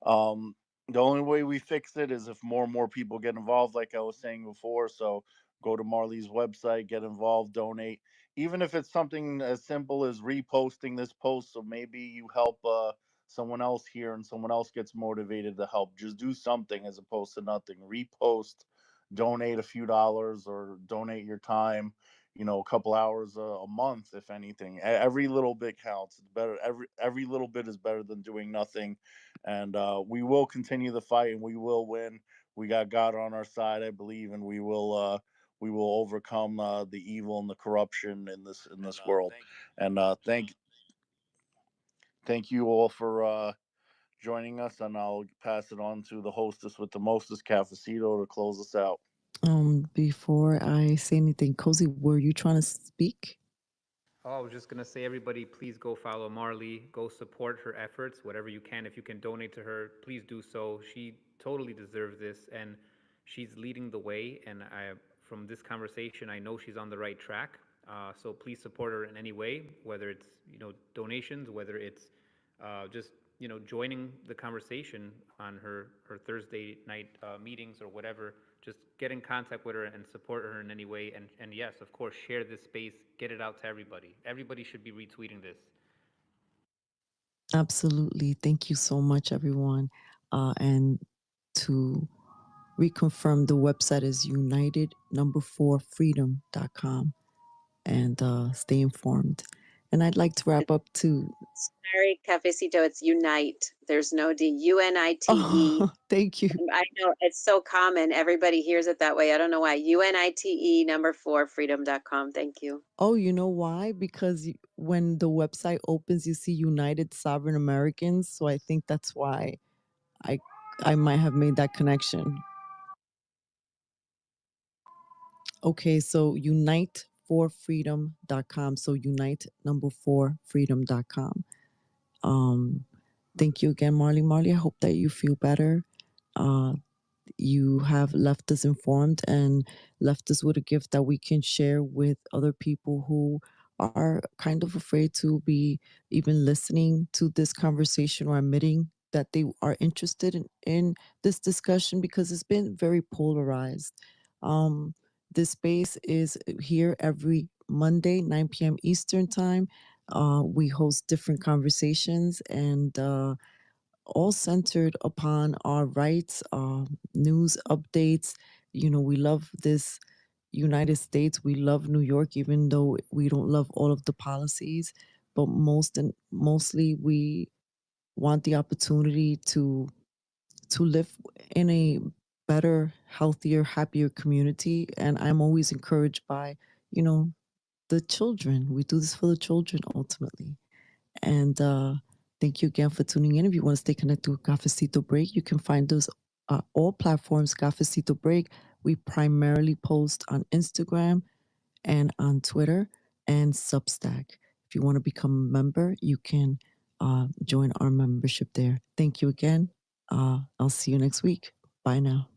[SPEAKER 2] the only way we fix it is if more and more people get involved, like I was saying before. So go to Marley's website, get involved, donate, even if it's something as simple as reposting this post, so maybe you help someone else here and someone else gets motivated to help. Just do something as opposed to nothing. Repost, donate a few dollars, or donate your time, a couple hours a month, if anything. Every little bit counts. It's better. Every little bit is better than doing nothing. And we will continue the fight, and we will win. We got God on our side, I believe, and we will overcome the evil and the corruption in this world. And thank you all for joining us. And I'll pass it on to the hostess with the mostest, Cafecito, to close us out.
[SPEAKER 1] Before I say anything, Cozy, were you trying to speak?
[SPEAKER 3] Oh, I was just gonna say, everybody, please go follow Marley. Go support her efforts, whatever you can. If you can donate to her, please do so. She totally deserves this, and she's leading the way. And from this conversation, I know she's on the right track. So please support her in any way, whether it's donations, whether it's just joining the conversation on her Thursday night meetings or whatever. Just get in contact with her and support her in any way. And yes, of course, share this space, get it out to everybody. Everybody should be retweeting this.
[SPEAKER 1] Absolutely. Thank you so much, everyone. And to reconfirm, the website is united4freedom.com, and stay informed. And I'd like to wrap up too.
[SPEAKER 4] Sorry, Cafecito, it's Unite. There's no D. UNITE.
[SPEAKER 1] Oh, thank you.
[SPEAKER 4] I know it's so common. Everybody hears it that way. I don't know why. UNITE 4freedom.com. Thank you.
[SPEAKER 1] Oh, you know why? Because when the website opens, you see United Sovereign Americans. So I think that's why I might have made that connection. Okay, so unite4freedom.com. So unite4freedom.com. Thank you again, Marley. Marley, I hope that you feel better. You have left us informed and left us with a gift that we can share with other people who are kind of afraid to be even listening to this conversation or admitting that they are interested in this discussion, because it's been very polarized. This space is here every Monday, 9 p.m. Eastern time. We host different conversations, and all centered upon our rights, news updates. We love this United States. We love New York, even though we don't love all of the policies. But mostly, we want the opportunity to live in a better, healthier, happier community. And I'm always encouraged by, the children. We do this for the children ultimately. And thank you again for tuning in. If you want to stay connected with Cafecito Break, you can find us all platforms, Cafecito Break. We primarily post on Instagram and on Twitter and Substack. If you want to become a member, you can join our membership there. Thank you again. I'll see you next week. Bye now.